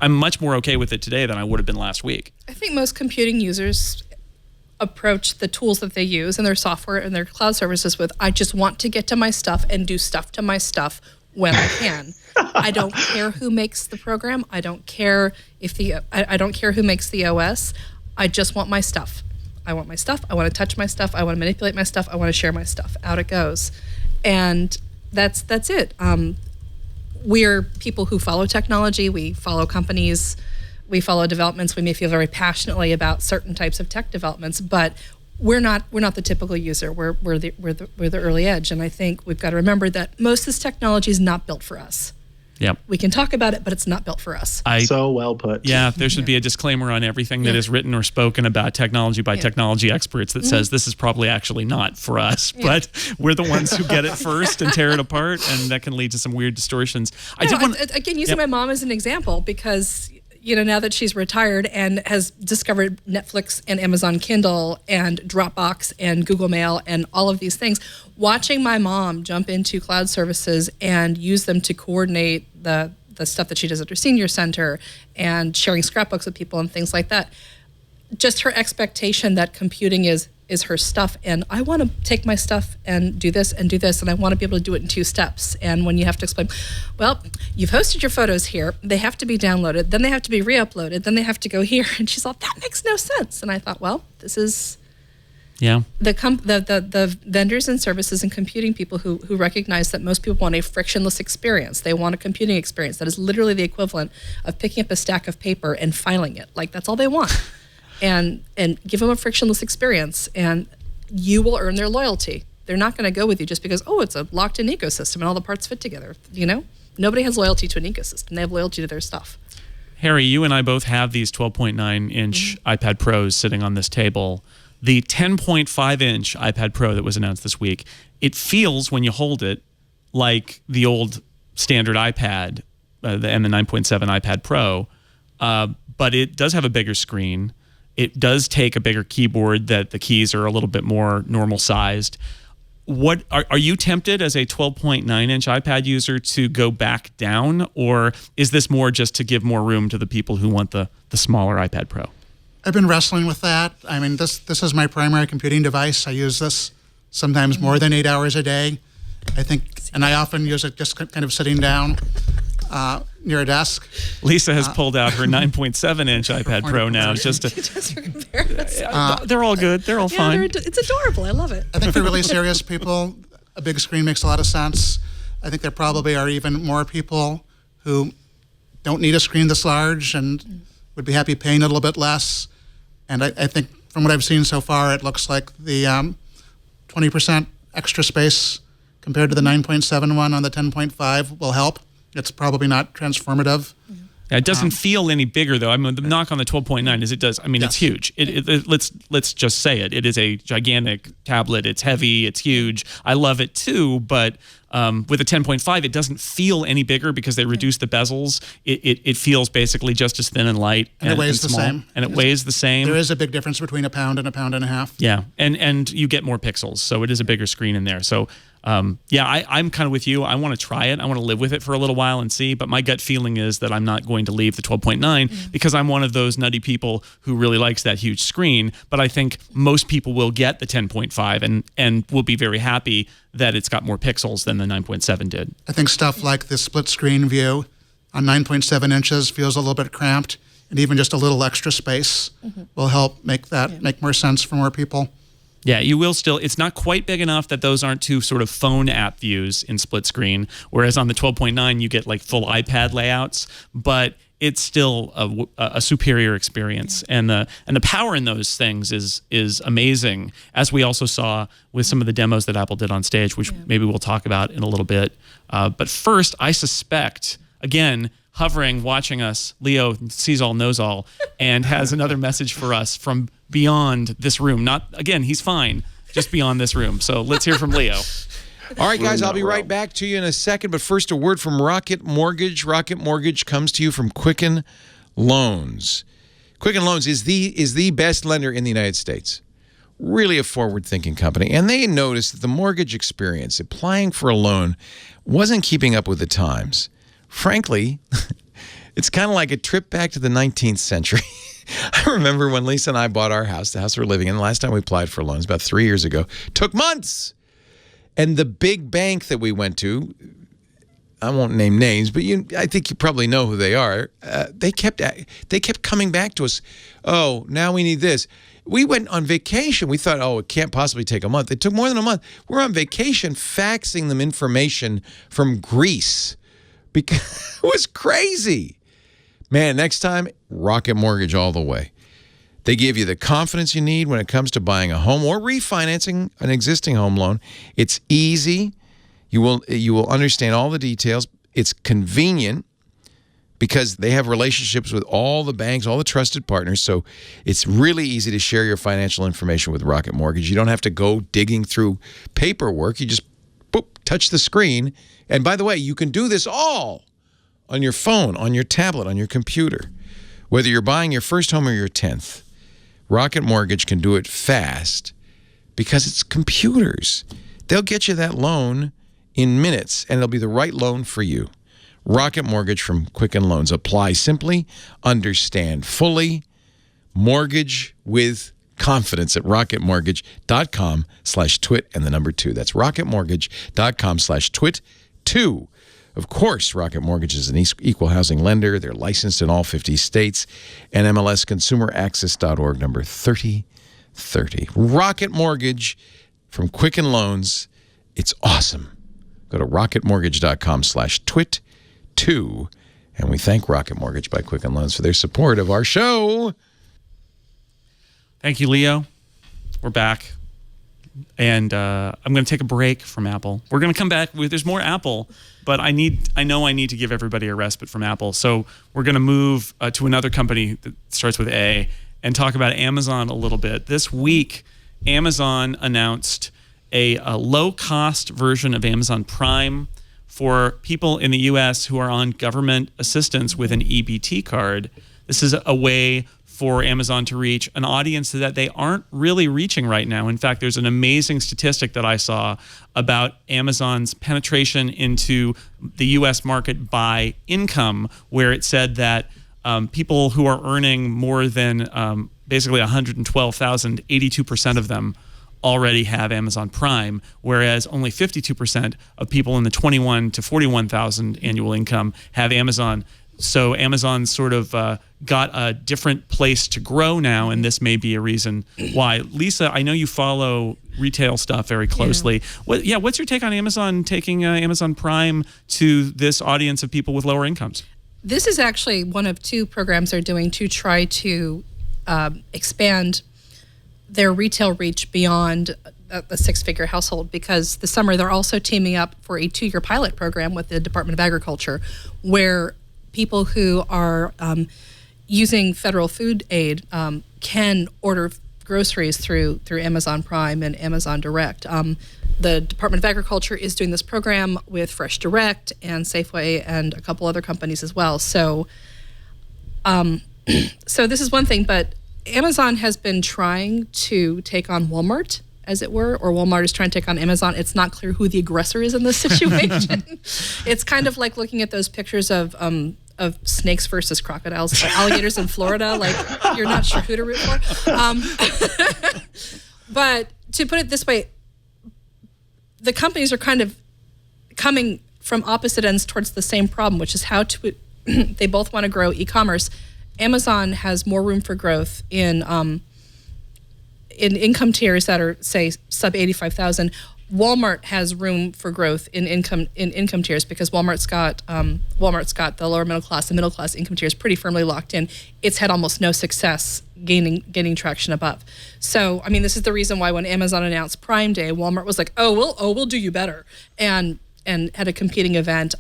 I'm much more okay with it today than I would have been last week. I think most computing users approach the tools that they use and their software and their cloud services with, I just want to get to my stuff and do stuff to my stuff when I can. I don't care who makes the program. I don't care if I don't care who makes the OS. I just want my stuff. I want my stuff. I want to touch my stuff. I want to manipulate my stuff. I want to share my stuff. Out it goes. And that's it. We're people who follow technology. We follow companies. We follow developments. We may feel very passionately about certain types of tech developments, but we're not the typical user. We're the early edge, and I think we've got to remember that most of this technology is not built for us. Yeah, we can talk about it, but it's not built for us. So well put. Yeah, there should be a disclaimer on everything that is written or spoken about technology by technology experts that says this is probably actually not for us, but we're the ones who get it first and tear it apart, and that can lead to some weird distortions. Again, using my mom as an example, because now that she's retired and has discovered Netflix and Amazon Kindle and Dropbox and Google Mail and all of these things, watching my mom jump into cloud services and use them to coordinate the stuff that she does at her senior center and sharing scrapbooks with people and things like that, just her expectation that computing is her stuff, and I want to take my stuff and do this, and I want to be able to do it in 2 steps. And when you have to explain, well, you've hosted your photos here, they have to be downloaded, then they have to be re-uploaded, then they have to go here, and she's all, that makes no sense. And I thought, well, this is the vendors and services and computing people who recognize that most people want a frictionless experience. They want a computing experience that is literally the equivalent of picking up a stack of paper and filing it. Like, that's all they want. And give them a frictionless experience, and you will earn their loyalty. They're not going to go with you just because, it's a locked-in ecosystem and all the parts fit together. Nobody has loyalty to an ecosystem. They have loyalty to their stuff. Harry, you and I both have these 12.9-inch iPad Pros sitting on this table. The 10.5-inch iPad Pro that was announced this week, it feels, when you hold it, like the old standard iPad and the 9.7 iPad Pro, but it does have a bigger screen. It does take a bigger keyboard, that the keys are a little bit more normal sized. What are you tempted as a 12.9-inch iPad user to go back down, or is this more just to give more room to the people who want the smaller iPad Pro? I've been wrestling with that. I mean, this is my primary computing device. I use this sometimes more than 8 hours a day. I think, and I often use it just kind of sitting down near a desk. Lisa has pulled out her 9.7-inch iPad Pro now. Just to compare. They're all good. They're all fine. It's adorable. I love it. I think for really serious people, a big screen makes a lot of sense. I think there probably are even more people who don't need a screen this large and would be happy paying a little bit less. And I think from what I've seen so far, it looks like the 20% extra space compared to the 9.7 one on the 10.5 will help. It's probably not transformative. Yeah, it doesn't feel any bigger, though. I mean, the knock on the 12.9 is it does. I mean, it's huge. Let's just say it. It is a gigantic tablet. It's heavy. It's huge. I love it too, but with a 10.5, it doesn't feel any bigger because they reduced the bezels. It feels basically just as thin and light. And it weighs the same. And it weighs the same. There is a big difference between a pound and a pound and a half. Yeah, and you get more pixels, so it is a bigger screen in there. So I'm kind of with you. I want to try it. I want to live with it for a little while and see. But my gut feeling is that I'm not going to leave the 12.9 because I'm one of those nutty people who really likes that huge screen. But I think most people will get the 10.5 and will be very happy that it's got more pixels than the 9.7 did. I think stuff like the split screen view on 9.7 inches feels a little bit cramped, and even just a little extra space will help make that make more sense for more people. Yeah, you will still, it's not quite big enough that those aren't two sort of phone app views in split screen, whereas on the 12.9 you get like full iPad layouts, but it's still a superior experience. And the power in those things is amazing, as we also saw with some of the demos that Apple did on stage, which maybe we'll talk about in a little bit. But first, I suspect, again, hovering, watching us, Leo sees all, knows all, and has another message for us from beyond this room. Not, again, he's fine, just beyond this room. So let's hear from Leo. All right, guys, I'll be right back to you in a second. But first, a word from Rocket Mortgage. Rocket Mortgage comes to you from Quicken Loans. Quicken Loans is the best lender in the United States. Really a forward-thinking company. And they noticed that the mortgage experience, applying for a loan, wasn't keeping up with the times. Frankly, it's kind of like a trip back to the 19th century. I remember when Lisa and I bought our house, the house we're living in, the last time we applied for loans, about 3 years ago, took months. And the big bank that we went to, I won't name names, but I think you probably know who they are. They kept coming back to us. Oh, now we need this. We went on vacation. We thought, oh, it can't possibly take a month. It took more than a month. We're on vacation faxing them information from Greece because it was crazy. Man, next time, Rocket Mortgage all the way. They give you the confidence you need when it comes to buying a home or refinancing an existing home loan. It's easy. You will understand all the details. It's convenient because they have relationships with all the banks, all the trusted partners. So it's really easy to share your financial information with Rocket Mortgage. You don't have to go digging through paperwork. You just boop, touch the screen. And by the way, you can do this all on your phone, on your tablet, on your computer. Whether you're buying your first home or your 10th, Rocket Mortgage can do it fast because it's computers. They'll get you that loan in minutes, and it'll be the right loan for you. Rocket Mortgage from Quicken Loans. Apply simply, understand fully. Mortgage with confidence at rocketmortgage.com/twit and the number 2. That's rocketmortgage.com/twit2. Of course, Rocket Mortgage is an equal housing lender. They're licensed in all 50 states. And MLSConsumerAccess.org, number 3030. Rocket Mortgage from Quicken Loans. It's awesome. Go to rocketmortgage.com/twit2. And we thank Rocket Mortgage by Quicken Loans for their support of our show. Thank you, Leo. We're back. And I'm going to take a break from Apple. We're going to come back. There's more Apple, but I know I need to give everybody a respite from Apple. So we're going to move to another company that starts with A and talk about Amazon a little bit. This week, Amazon announced a low-cost version of Amazon Prime for people in the U.S. who are on government assistance with an EBT card. This is a way for Amazon to reach an audience that they aren't really reaching right now. In fact, there's an amazing statistic that I saw about Amazon's penetration into the U.S. market by income, where it said that people who are earning more than basically $112,000, 82% of them already have Amazon Prime, whereas only 52% of people in the $21,000 to $41,000 annual income have Amazon. So Amazon sort of got a different place to grow now, and this may be a reason why. Lisa, I know you follow retail stuff very closely. Yeah. What's your take on Amazon taking Amazon Prime to this audience of people with lower incomes? This is actually one of two programs they're doing to try to expand their retail reach beyond a six-figure household, because this summer they're also teaming up for a 2-year pilot program with the Department of Agriculture, where people who are using federal food aid can order groceries through Amazon Prime and Amazon Direct. The Department of Agriculture is doing this program with Fresh Direct and Safeway and a couple other companies as well. So, so this is one thing, but Amazon has been trying to take on Walmart as it were, or Walmart is trying to take on Amazon. It's not clear who the aggressor is in this situation. It's kind of like looking at those pictures of snakes versus crocodiles, alligators in Florida. Like, you're not sure who to root for. But to put it this way, the companies are kind of coming from opposite ends towards the same problem, which is how to. They both want to grow e-commerce. Amazon has more room for growth in income tiers that are, say, sub 85,000. Walmart has room for growth in income tiers because Walmart's got the lower middle class and middle class income tiers pretty firmly locked in. It's had almost no success gaining traction above. So, I mean, this is the reason why when Amazon announced Prime Day, Walmart was like, we'll do you better, and had a competing event.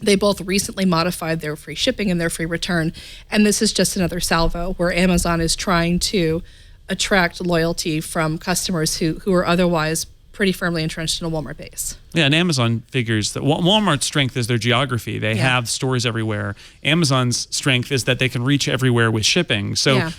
They both recently modified their free shipping and their free return, and this is just another salvo where Amazon is trying to attract loyalty from customers who are otherwise pretty firmly entrenched in a Walmart base. Yeah, and Amazon figures that Walmart's strength is their geography. They have stores everywhere. Amazon's strength is that they can reach everywhere with shipping. So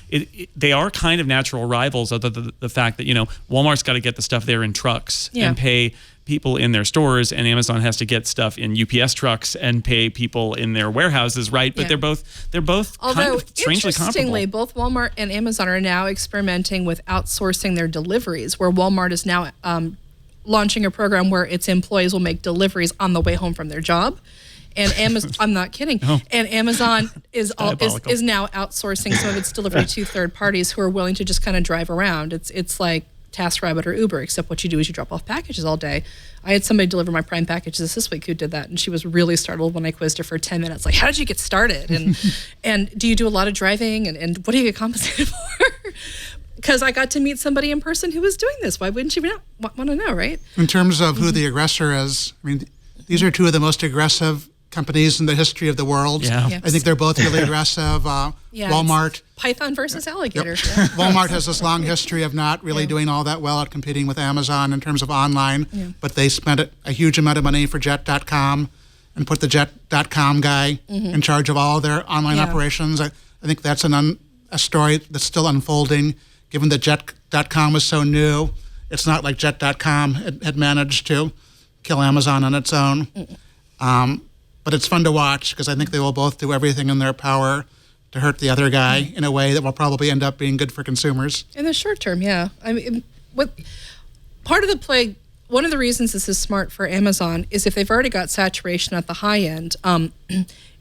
they are kind of natural rivals, other than the fact that, Walmart's got to get the stuff there in trucks and pay people in their stores, and Amazon has to get stuff in UPS trucks and pay people in their warehouses, right? But they're both Although, kind of strangely interestingly, comparable. both Walmart and Amazon are now experimenting with outsourcing their deliveries, where Walmart is now launching a program where its employees will make deliveries on the way home from their job. And Amazon, I'm not kidding. Oh. And Amazon is now outsourcing some of its delivery to third parties who are willing to just kind of drive around. It's like TaskRabbit or Uber, except what you do is you drop off packages all day. I had somebody deliver my Prime packages this week who did that, and she was really startled when I quizzed her for 10 minutes. Like, how did you get started? And do you do a lot of driving? And what do you get compensated for? Because I got to meet somebody in person who was doing this. Why wouldn't you want to know, right? In terms of who the aggressor is, I mean, these are two of the most aggressive companies in the history of the world. Yeah. Yes. I think they're both really aggressive. Walmart. Python versus alligator. Yep. Walmart has this long history of not really doing all that well at competing with Amazon in terms of online, but they spent a huge amount of money for Jet.com and put the Jet.com guy in charge of all their online operations. I think that's a story that's still unfolding, given that Jet.com was so new. It's not like Jet.com had managed to kill Amazon on its own. But it's fun to watch because I think they will both do everything in their power to hurt the other guy in a way that will probably end up being good for consumers. In the short term, yeah. I mean, part of the play, one of the reasons this is smart for Amazon is if they've already got saturation at the high end,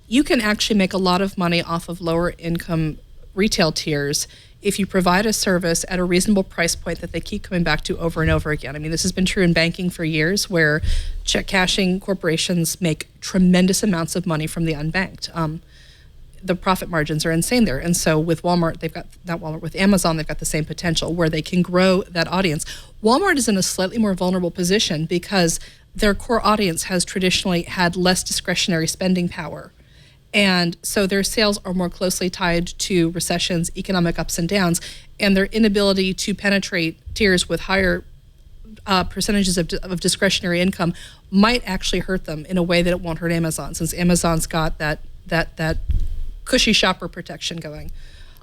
you can actually make a lot of money off of lower income retail tiers if you provide a service at a reasonable price point that they keep coming back to over and over again. I mean, this has been true in banking for years, where check cashing corporations make tremendous amounts of money from the unbanked. The profit margins are insane there. And so with Walmart, with Amazon, they've got the same potential where they can grow that audience. Walmart is in a slightly more vulnerable position because their core audience has traditionally had less discretionary spending power. And so their sales are more closely tied to recessions, economic ups and downs, and their inability to penetrate tiers with higher percentages of discretionary income might actually hurt them in a way that it won't hurt Amazon, since Amazon's got that cushy shopper protection going.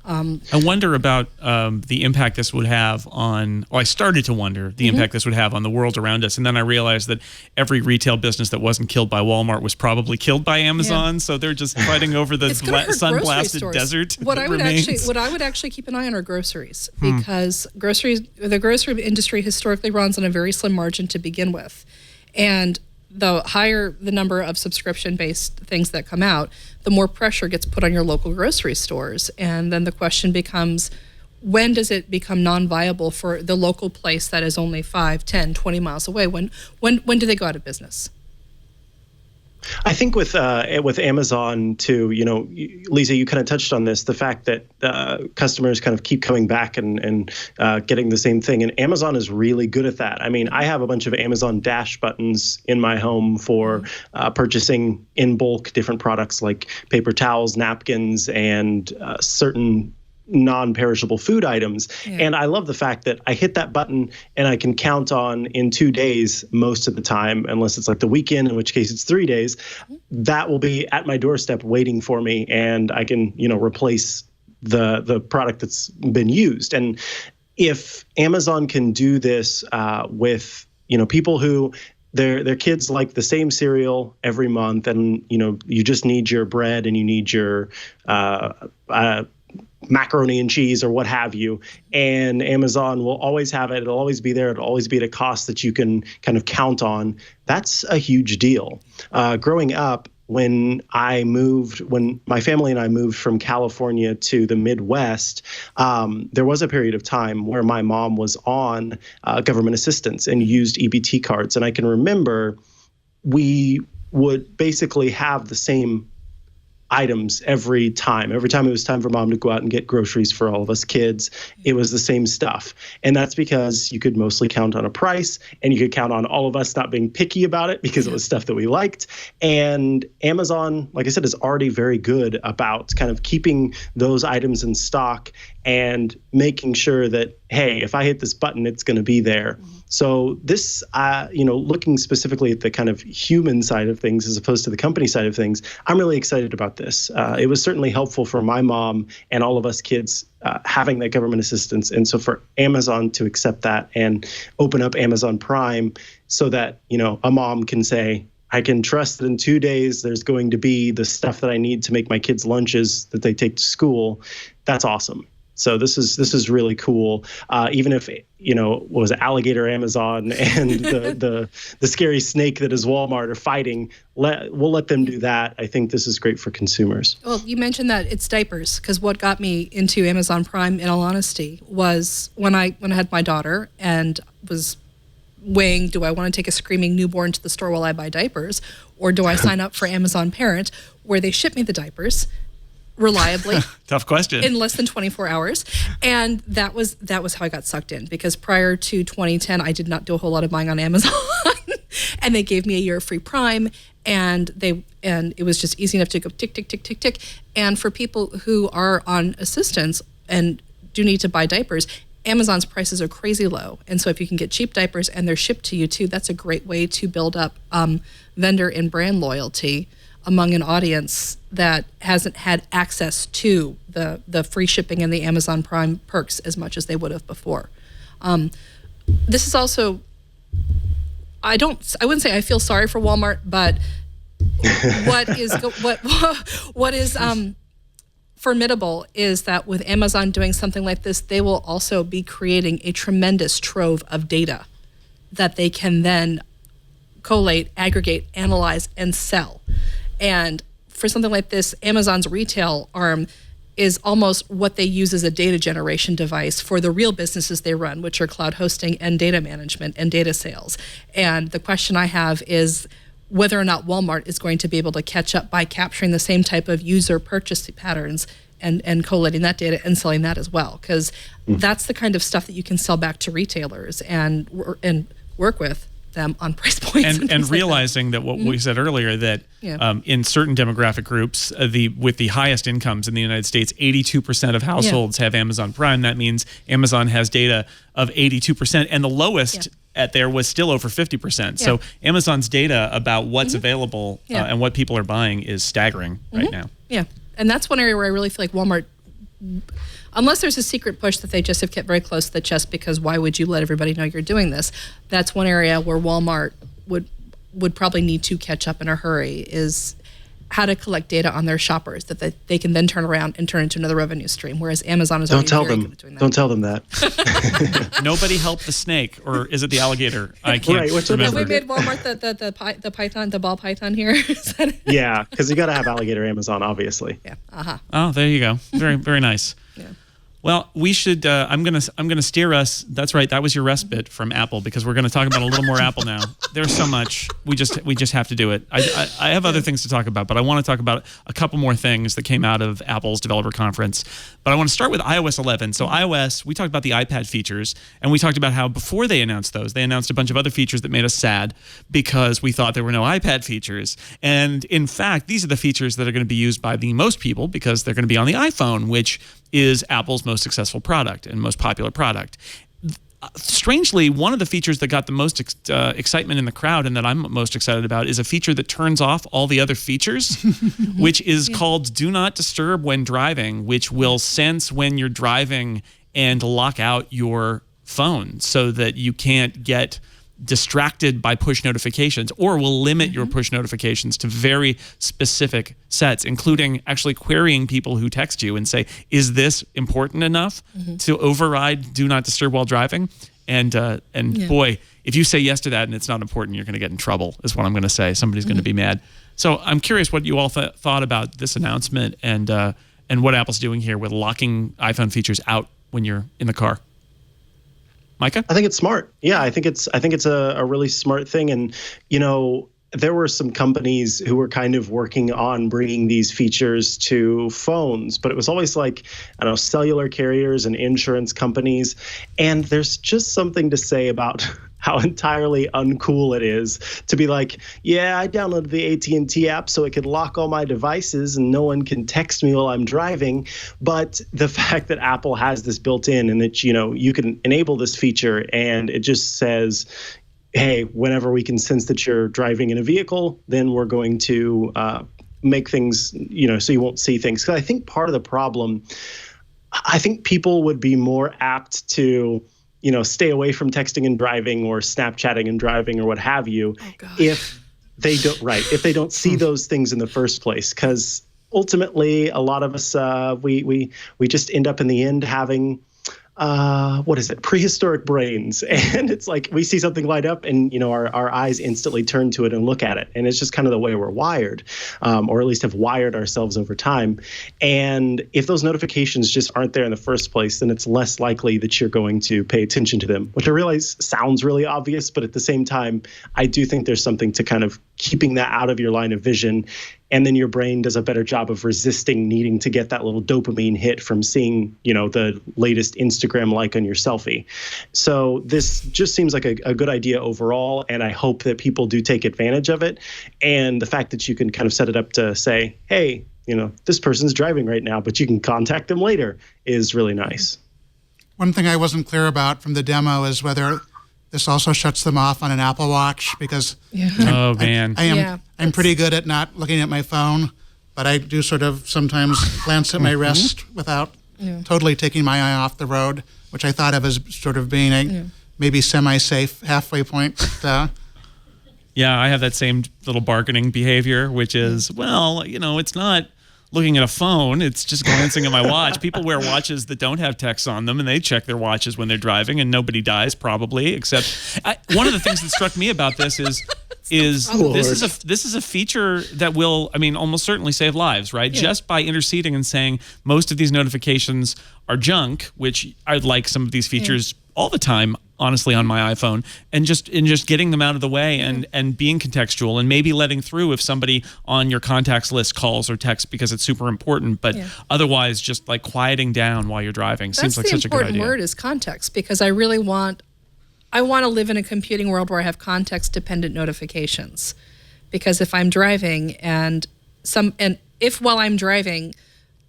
I wonder about the impact this would have on, or I started to wonder the impact this would have on the world around us. And then I realized that every retail business that wasn't killed by Walmart was probably killed by Amazon. So they're just fighting over the sun-blasted desert. What I would actually keep an eye on are groceries, because the grocery industry historically runs on a very slim margin to begin with. And the higher the number of subscription-based things that come out, the more pressure gets put on your local grocery stores. And then the question becomes, when does it become non-viable for the local place that is only 5, 10, 20 miles away? When do they go out of business? I think with Amazon too, Lisa, you kind of touched on this, the fact that customers kind of keep coming back and getting the same thing. And Amazon is really good at that. I mean, I have a bunch of Amazon Dash buttons in my home for purchasing in bulk different products like paper towels, napkins, and certain non-perishable food items. Yeah. And I love the fact that I hit that button and I can count on in 2 days most of the time, unless it's like the weekend, in which case it's 3 days, that will be at my doorstep waiting for me, and I can, replace the product that's been used. And if Amazon can do this with, people who their kids like the same cereal every month, and you just need your bread and you need your macaroni and cheese or what have you, and Amazon will always have it. It'll always be there. It'll always be at a cost that you can kind of count on. That's a huge deal. Growing up, when my family and I moved from California to the Midwest, there was a period of time where my mom was on government assistance and used EBT cards. And I can remember we would basically have the same items every time. Every time it was time for mom to go out and get groceries for all of us kids, it was the same stuff. And that's because you could mostly count on a price, and you could count on all of us not being picky about it because it was stuff that we liked. And Amazon, like I said, is already very good about kind of keeping those items in stock and making sure that, hey, if I hit this button, it's going to be there. So this, looking specifically at the kind of human side of things as opposed to the company side of things, I'm really excited about this. It was certainly helpful for my mom and all of us kids having that government assistance. And so for Amazon to accept that and open up Amazon Prime so that, a mom can say, I can trust that in 2 days there's going to be the stuff that I need to make my kids' lunches that they take to school. That's awesome. So this is really cool. Even if what was it, Alligator Amazon and the scary snake that is Walmart are fighting, we'll let them do that. I think this is great for consumers. Well, you mentioned that it's diapers, because what got me into Amazon Prime, in all honesty, was when I had my daughter and was weighing, do I want to take a screaming newborn to the store while I buy diapers, or do I sign up for Amazon Parent, where they ship me the diapers reliably. Tough question. In less than 24 hours. And that was how I got sucked in, because prior to 2010, I did not do a whole lot of buying on Amazon. And they gave me a year of free Prime, and it was just easy enough to go tick, tick, tick, tick, tick. And for people who are on assistance and do need to buy diapers, Amazon's prices are crazy low. And so if you can get cheap diapers and they're shipped to you too, that's a great way to build up vendor and brand loyalty among an audience that hasn't had access to the free shipping and the Amazon Prime perks as much as they would have before. This is also, I wouldn't say I feel sorry for Walmart, but what is formidable is that with Amazon doing something like this, they will also be creating a tremendous trove of data that they can then collate, aggregate, analyze, and sell. And for something like this, Amazon's retail arm is almost what they use as a data generation device for the real businesses they run, which are cloud hosting and data management and data sales. And the question I have is whether or not Walmart is going to be able to catch up by capturing the same type of user purchase patterns and collating that data and selling that as well. Because that's the kind of stuff that you can sell back to retailers and work with them on price points and realizing that what we said earlier, that in certain demographic groups, with the highest incomes in the United States, 82% of households have Amazon Prime. That means Amazon has data of 82%, and the lowest at there was still over 50%. So Amazon's data about what's available and what people are buying is staggering right now. Yeah, and that's one area where I really feel like Walmart, unless there's a secret push that they just have kept very close to the chest, because why would you let everybody know you're doing this? That's one area where Walmart would probably need to catch up in a hurry, is how to collect data on their shoppers that they can then turn around and turn into another revenue stream, whereas Amazon is already very good at doing that. Don't tell them that. Nobody helped the snake, or is it the alligator? I can't remember. Have we made Walmart the python, the ball python here? Yeah, because you got to have alligator Amazon, obviously. Yeah. Oh, there you go. Very, very nice. Yeah. Well, we should. I'm gonna steer us. That's right. That was your respite from Apple, because we're going to talk about a little more Apple now. There's so much. We just have to do it. I have other things to talk about, but I want to talk about a couple more things that came out of Apple's developer conference. But I want to start with iOS 11. So iOS, we talked about the iPad features, and we talked about how before they announced those, they announced a bunch of other features that made us sad because we thought there were no iPad features. And in fact, these are the features that are going to be used by the most people, because they're going to be on the iPhone, which is Apple's most successful product and most popular product. Strangely, one of the features that got the most excitement in the crowd, and that I'm most excited about, is a feature that turns off all the other features, which is called Do Not Disturb when driving, which will sense when you're driving and lock out your phone so that you can't get distracted by push notifications, or will limit your push notifications to very specific sets, including actually querying people who text you and say, is this important enough to override do not disturb while driving? And boy, if you say yes to that and it's not important, you're going to get in trouble, is what I'm going to say. Somebody's going to be mad. So I'm curious what you all thought about this announcement and what Apple's doing here with locking iPhone features out when you're in the car. Micah? I think it's smart. Yeah, I think it's a really smart thing. And, there were some companies who were kind of working on bringing these features to phones, but it was always like, cellular carriers and insurance companies. And there's just something to say about how entirely uncool it is to be like, yeah, I downloaded the AT&T app so it could lock all my devices and no one can text me while I'm driving. But the fact that Apple has this built in and that, you can enable this feature and it just says, hey, whenever we can sense that you're driving in a vehicle, then we're going to make things, so you won't see things. Because I think part of the problem, I think people would be more apt to, stay away from texting and driving or Snapchatting and driving or what have you, if they don't see those things in the first place. Because ultimately, a lot of us, we just end up in the end having prehistoric brains. And it's like we see something light up and, our eyes instantly turn to it and look at it. And it's just kind of the way we're wired, or at least have wired ourselves over time. And if those notifications just aren't there in the first place, then it's less likely that you're going to pay attention to them, which I realize sounds really obvious. But at the same time, I do think there's something to kind of keeping that out of your line of vision. And then your brain does a better job of resisting needing to get that little dopamine hit from seeing, the latest Instagram like on your selfie. So this just seems like a good idea overall. And I hope that people do take advantage of it. And the fact that you can kind of set it up to say, hey, this person's driving right now, but you can contact them later is really nice. One thing I wasn't clear about from the demo is whether this also shuts them off on an Apple Watch, because I'm pretty good at not looking at my phone, but I do sort of sometimes glance at my wrist without totally taking my eye off the road, which I thought of as sort of being a maybe semi-safe halfway point. Yeah, I have that same little bargaining behavior, which is, it's not looking at a phone, it's just glancing at my watch. People wear watches that don't have text on them, and they check their watches when they're driving, and nobody dies probably, except one of the things that struck me about this is this is a feature that will, almost certainly save lives, right? Yeah. Just by interceding and saying most of these notifications are junk, which I'd like some of these features all the time, honestly, on my iPhone, and just getting them out of the way and being contextual and maybe letting through if somebody on your contacts list calls or texts because it's super important, but otherwise just like quieting down while you're driving seems like such a good idea. That's the important word is context, because I really want to live in a computing world where I have context-dependent notifications. Because if I'm driving and if while I'm driving,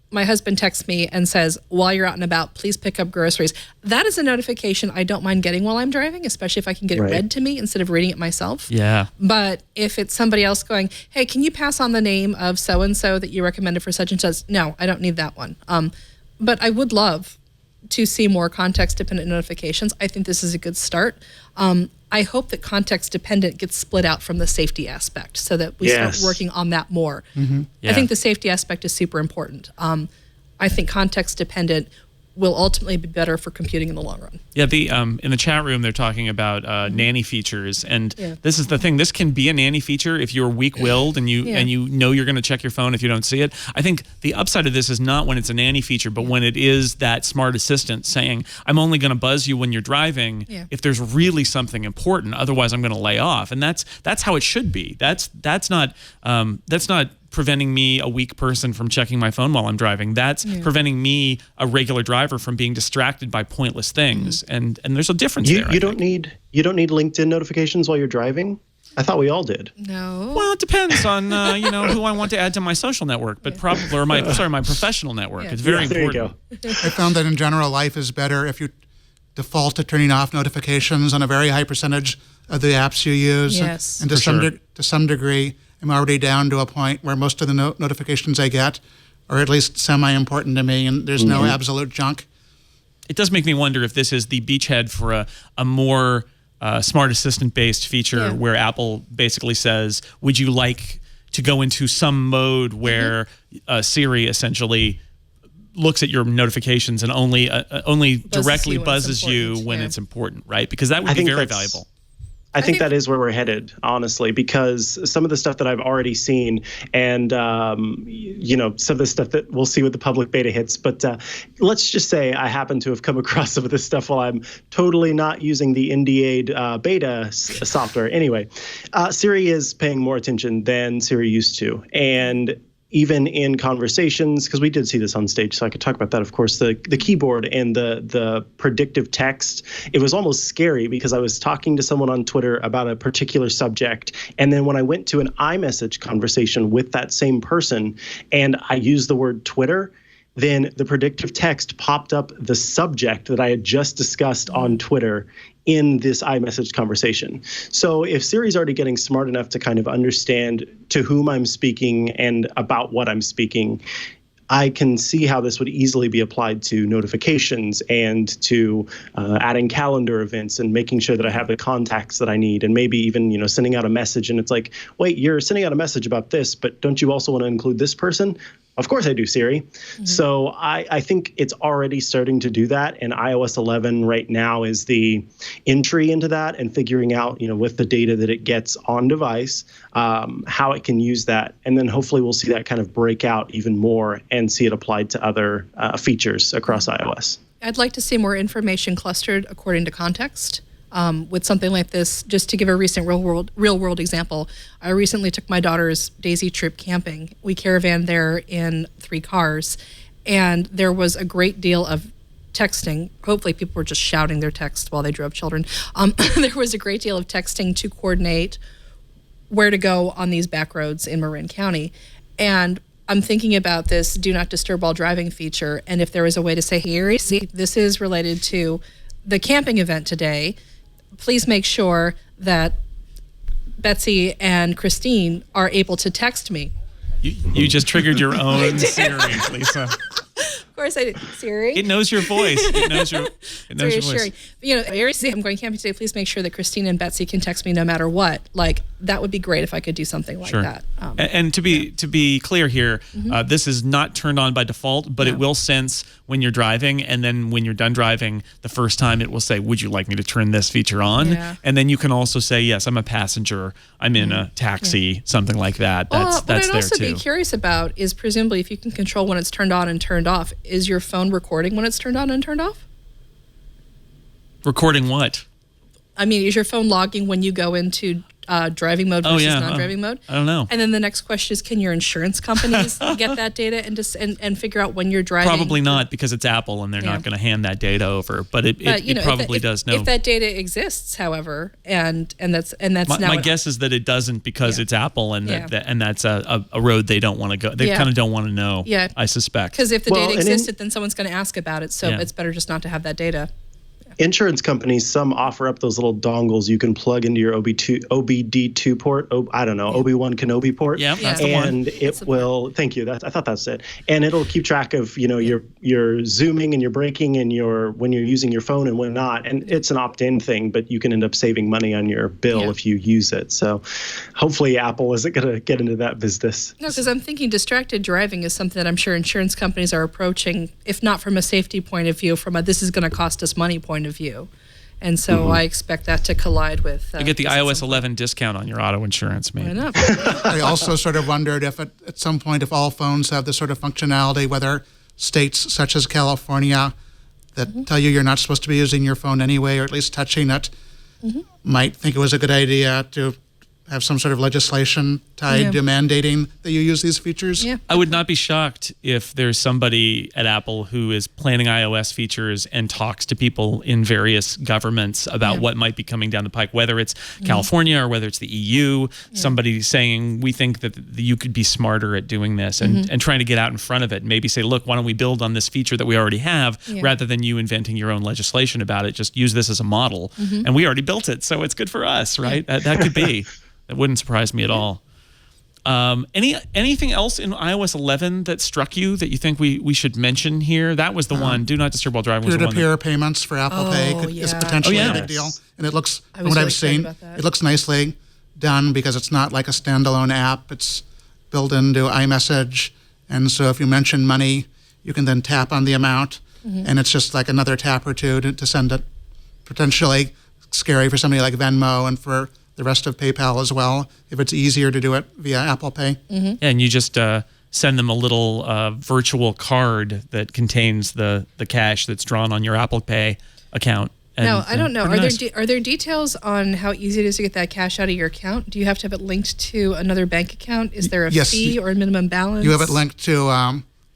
my husband texts me and says, while you're out and about, please pick up groceries. That is a notification I don't mind getting while I'm driving, especially if I can get it read to me instead of reading it myself. Yeah. But if it's somebody else going, hey, can you pass on the name of so-and-so that you recommended for such and such? No, I don't need that one. But I would love to see more context-dependent notifications. I think this is a good start. I hope that context-dependent gets split out from the safety aspect so that we start working on that more. Mm-hmm. Yeah. I think the safety aspect is super important. I think context-dependent will ultimately be better for computing in the long run. Yeah, in the chat room, they're talking about nanny features, and this is the thing. This can be a nanny feature if you're weak-willed and you know you're going to check your phone if you don't see it. I think the upside of this is not when it's a nanny feature, but when it is that smart assistant saying, I'm only going to buzz you when you're driving if there's really something important. Otherwise, I'm going to lay off, and that's how it should be. That's not preventing me, a weak person, from checking my phone while I'm driving. That's preventing me, a regular driver, from being distracted by pointless things. And there's a difference there. You don't need LinkedIn notifications while you're driving? I thought we all did. No. Well, it depends on who I want to add to my social network, but probably my professional network. It's very important. There you go. I found that in general, life is better if you default to turning off notifications on a very high percentage of the apps you use. Yes. And to some degree, I'm already down to a point where most of the notifications I get are at least semi-important to me, and there's no absolute junk. It does make me wonder if this is the beachhead for a more smart assistant-based feature where Apple basically says, would you like to go into some mode where Siri essentially looks at your notifications and only directly buzzes you when it's important, right? Because that would be very valuable. I think that is where we're headed, honestly, because some of the stuff that I've already seen and, some of the stuff that we'll see with the public beta hits. But let's just say I happen to have come across some of this stuff while I'm totally not using the NDA beta software. Anyway, Siri is paying more attention than Siri used to. And even in conversations, because we did see this on stage, so I could talk about that, of course, the keyboard and the predictive text, it was almost scary because I was talking to someone on Twitter about a particular subject. And then when I went to an iMessage conversation with that same person and I used the word Twitter, then the predictive text popped up the subject that I had just discussed on Twitter in this iMessage conversation. So if Siri's already getting smart enough to kind of understand to whom I'm speaking and about what I'm speaking, I can see how this would easily be applied to notifications and to adding calendar events and making sure that I have the contacts that I need, and maybe even sending out a message and it's like, wait, you're sending out a message about this, but don't you also want to include this person? Of course I do, Siri. Mm-hmm. So I think it's already starting to do that, and iOS 11 right now is the entry into that and figuring out, with the data that it gets on device, how it can use that. And then hopefully we'll see that kind of break out even more and see it applied to other features across iOS. I'd like to see more information clustered according to context. With something like this, just to give a recent real world example, I recently took my daughter's Daisy trip camping. We caravaned there in 3 cars, and there was a great deal of texting. Hopefully people were just shouting their text while they drove children. There was a great deal of texting to coordinate where to go on these back roads in Marin County. And I'm thinking about this do not disturb while driving feature, and if there was a way to say, here, see, this is related to the camping event today. Please make sure that Betsy and Christine are able to text me. You just triggered your own Siri, Lisa. Of course I did. Siri? It knows your voice. It knows your voice. I'm going camping today. Please make sure that Christine and Betsy can text me no matter what. Like, that would be great if I could do something like that. And to be clear here, this is not turned on by default, but it will sense when you're driving, and then when you're done driving, the first time it will say, would you like me to turn this feature on? Yeah. And then you can also say, yes, I'm a passenger, I'm in a taxi, something like that. That's there too. What I'd also be curious about is presumably if you can control when it's turned on and turned off, is your phone recording when it's turned on and turned off? Recording what? I mean, is your phone logging when you go into driving mode versus non-driving mode? I don't know. And then the next question is, can your insurance companies get that data and figure out when you're driving? Probably not, because it's Apple and they're not going to hand that data over. But it probably does know. If that data exists, however, and that's my guess is that it doesn't, because it's Apple and that's a road they don't want to go. They kind of don't want to know. Yeah, I suspect. Because if the data existed, then someone's going to ask about it. So it's better just not to have that data. Insurance companies, some offer up those little dongles you can plug into your OBD2 port. Obi-Wan Kenobi port. Yeah, that's the one. And it will. Thank you. I thought that's it. And it'll keep track of your zooming and your braking and when you're using your phone and when not. And it's an opt-in thing, but you can end up saving money on your bill if you use it. So hopefully Apple isn't going to get into that business. No, because I'm thinking distracted driving is something that I'm sure insurance companies are approaching, if not from a safety point of view, from a this is going to cost us money point of view. And so I expect that to collide with... you get the iOS 11 discount on your auto insurance, maybe. I also sort of wondered if at some point, if all phones have this sort of functionality, whether states such as California that tell you you're not supposed to be using your phone anyway, or at least touching it, might think it was a good idea to have some sort of legislation tied to mandating that you use these features? Yeah. I would not be shocked if there's somebody at Apple who is planning iOS features and talks to people in various governments about what might be coming down the pike, whether it's California or whether it's the EU, somebody saying, we think that you could be smarter at doing this and trying to get out in front of it and maybe say, look, why don't we build on this feature that we already have rather than you inventing your own legislation about it. Just use this as a model. And we already built it, so it's good for us, right? That could be. It wouldn't surprise me at all. Anything else in iOS 11 that struck you that you think we should mention here? That was the one. Do not disturb while driving. Peer-to-peer payments for Apple Pay is potentially a big deal, and it looks, from what I've seen, it looks nicely done because it's not like a standalone app. It's built into iMessage, and so if you mention money, you can then tap on the amount, and it's just like another tap or two to send it. Potentially scary for somebody like Venmo and for the rest of PayPal as well, if it's easier to do it via Apple Pay. And you just send them a little virtual card that contains the cash that's drawn on your Apple Pay account. Now, I don't know. Are there details on how easy it is to get that cash out of your account? Do you have to have it linked to another bank account? Is there a fee or a minimum balance? You have it linked to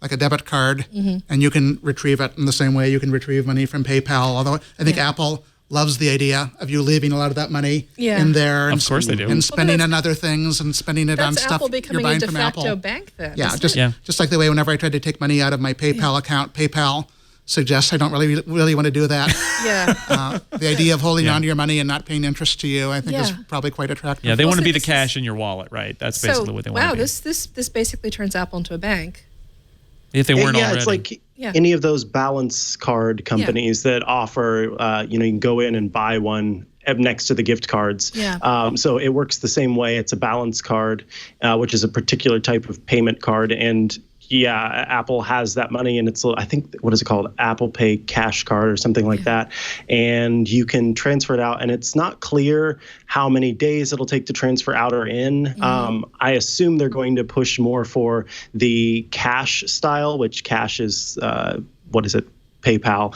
like a debit card, and you can retrieve it in the same way you can retrieve money from PayPal. Although I think Apple loves the idea of you leaving a lot of that money in there. And, of course they do. And spending on other things and spending it on stuff you're buying from Apple. Apple becoming a de facto bank then. Yeah, just like the way whenever I tried to take money out of my PayPal account, PayPal suggests I don't really want to do that. The idea of holding on to your money and not paying interest to you, I think, is probably quite attractive. Yeah, they want to be the cash in your wallet, right? That's basically what they want to be. Wow, this basically turns Apple into a bank. If they weren't already. It's like any of those balance card companies that offer, you can go in and buy one next to the gift cards. So it works the same way. It's a balance card, which is a particular type of payment card. And Apple has that money, and it's, I think, what is it called? Apple Pay Cash Card or something like that. And you can transfer it out, and it's not clear how many days it'll take to transfer out or in. I assume they're going to push more for the cash style, which cash is, PayPal.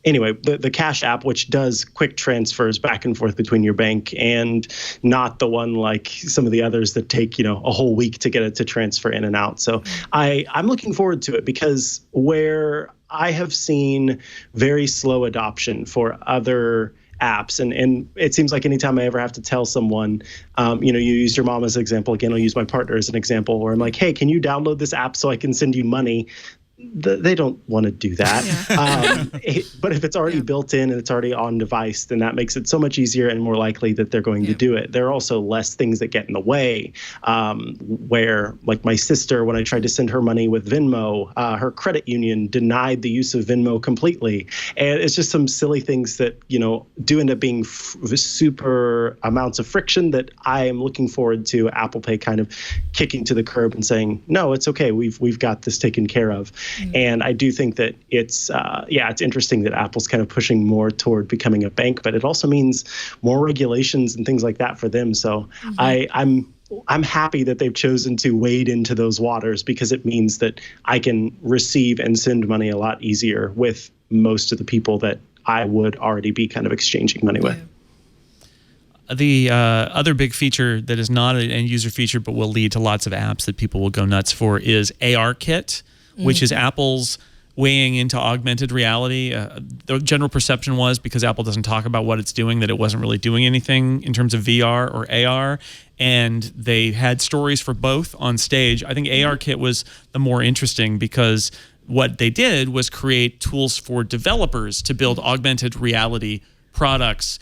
Anyway, the Cash app, which does quick transfers back and forth between your bank, and not the one like some of the others that take, a whole week to get it to transfer in and out. So I'm looking forward to it, because where I have seen very slow adoption for other apps, and it seems like anytime I ever have to tell someone, you used your mom as an example. Again, I'll use my partner as an example, where I'm like, hey, can you download this app so I can send you money? They don't want to do that. But if it's already built in and it's already on device, then that makes it so much easier and more likely that they're going to do it. There are also less things that get in the way, where, like my sister, when I tried to send her money with Venmo, her credit union denied the use of Venmo completely. And it's just some silly things that, do end up being super amounts of friction that I am looking forward to Apple Pay kind of kicking to the curb and saying, no, it's okay. We've got this taken care of. And I do think that it's interesting that Apple's kind of pushing more toward becoming a bank, but it also means more regulations and things like that for them. So I'm happy that they've chosen to wade into those waters, because it means that I can receive and send money a lot easier with most of the people that I would already be kind of exchanging money with. The other big feature that is not an end-user feature but will lead to lots of apps that people will go nuts for is ARKit, which is Apple's weighing into augmented reality. The general perception was, because Apple doesn't talk about what it's doing, that it wasn't really doing anything in terms of VR or AR. And they had stories for both on stage. I think ARKit was the more interesting, because what they did was create tools for developers to build augmented reality products.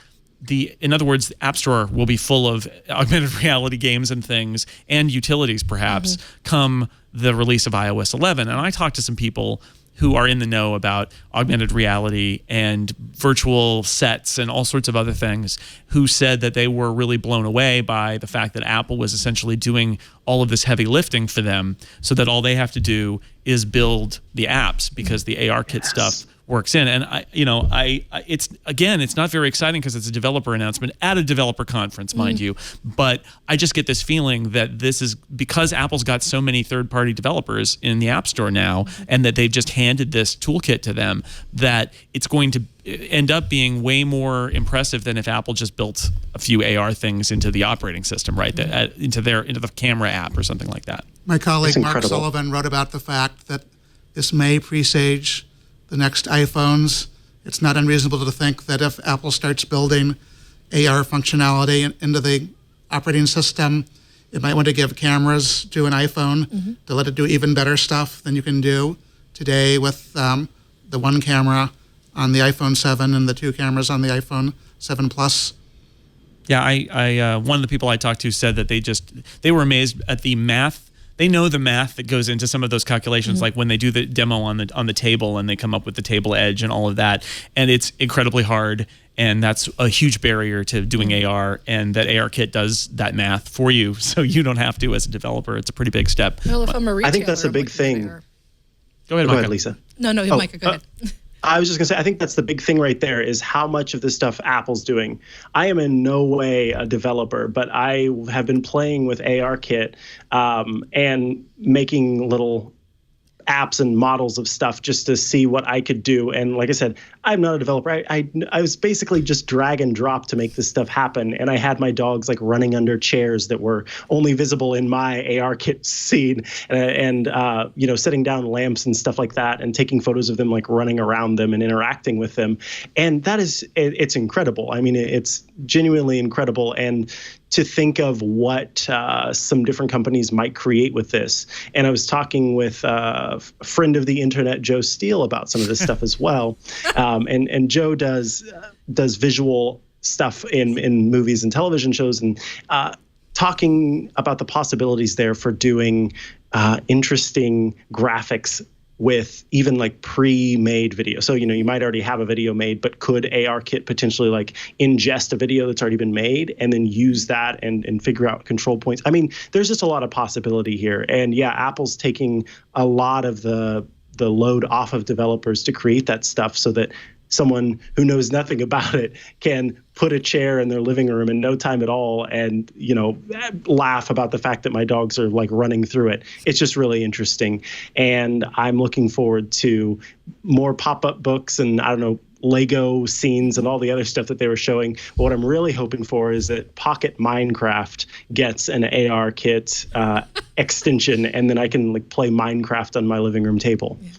In other words, the App Store will be full of augmented reality games and things, and utilities perhaps, come the release of iOS 11. And I talked to some people who are in the know about augmented reality and virtual sets and all sorts of other things, who said that they were really blown away by the fact that Apple was essentially doing all of this heavy lifting for them, so that all they have to do is build the apps, because the ARKit stuff works in. And it's not very exciting, because it's a developer announcement at a developer conference, mind you. But I just get this feeling that this is because Apple's got so many third-party developers in the App Store now, and that they've just handed this toolkit to them, that it's going to end up being way more impressive than if Apple just built a few AR things into the operating system, right? Into the camera app or something like that. My colleague Mark Sullivan wrote about the fact that this may presage the next iPhones. It's not unreasonable to think that if Apple starts building AR functionality into the operating system, it might want to give cameras to an iPhone to let it do even better stuff than you can do today with the one camera on the iPhone 7 and the two cameras on the iPhone 7 Plus. Yeah, I one of the people I talked to said that they were amazed at the math. They know the math that goes into some of those calculations, like when they do the demo on the table and they come up with the table edge and all of that, and it's incredibly hard, and that's a huge barrier to doing AR, and that ARKit does that math for you, so you don't have to as a developer. It's a pretty big step. Well, if I'm a retailer, I think that's a big thing. Go ahead, Go Micah. ahead, Lisa. No, Micah, go ahead. I was just going to say, I think that's the big thing right there is how much of this stuff Apple's doing. I am in no way a developer, but I have been playing with ARKit and making little apps and models of stuff just to see what I could do. And like I said, I'm not a developer. I was basically just drag and drop to make this stuff happen. And I had my dogs like running under chairs that were only visible in my ARKit scene, and you know, setting down lamps and stuff like that, and taking photos of them like running around them and interacting with them. And that is, it's incredible. I mean, it's genuinely incredible. And to think of what some different companies might create with this. And I was talking with a friend of the internet, Joe Steele, about some of this stuff as well. And Joe does visual stuff in movies and television shows, and talking about the possibilities there for doing interesting graphics with even like pre-made video. So, you know, you might already have a video made, but could ARKit potentially like ingest a video that's already been made and then use that and figure out control points? I mean, there's just a lot of possibility here. And yeah, Apple's taking a lot of the load off of developers to create that stuff so that someone who knows nothing about it can put a chair in their living room in no time at all and, you know, laugh about the fact that my dogs are like running through it. It's just really interesting. And I'm looking forward to more pop-up books and, I don't know, Lego scenes and all the other stuff that they were showing. But what I'm really hoping for is that Pocket Minecraft gets an ARKit extension, and then I can like play Minecraft on my living room table. Yeah.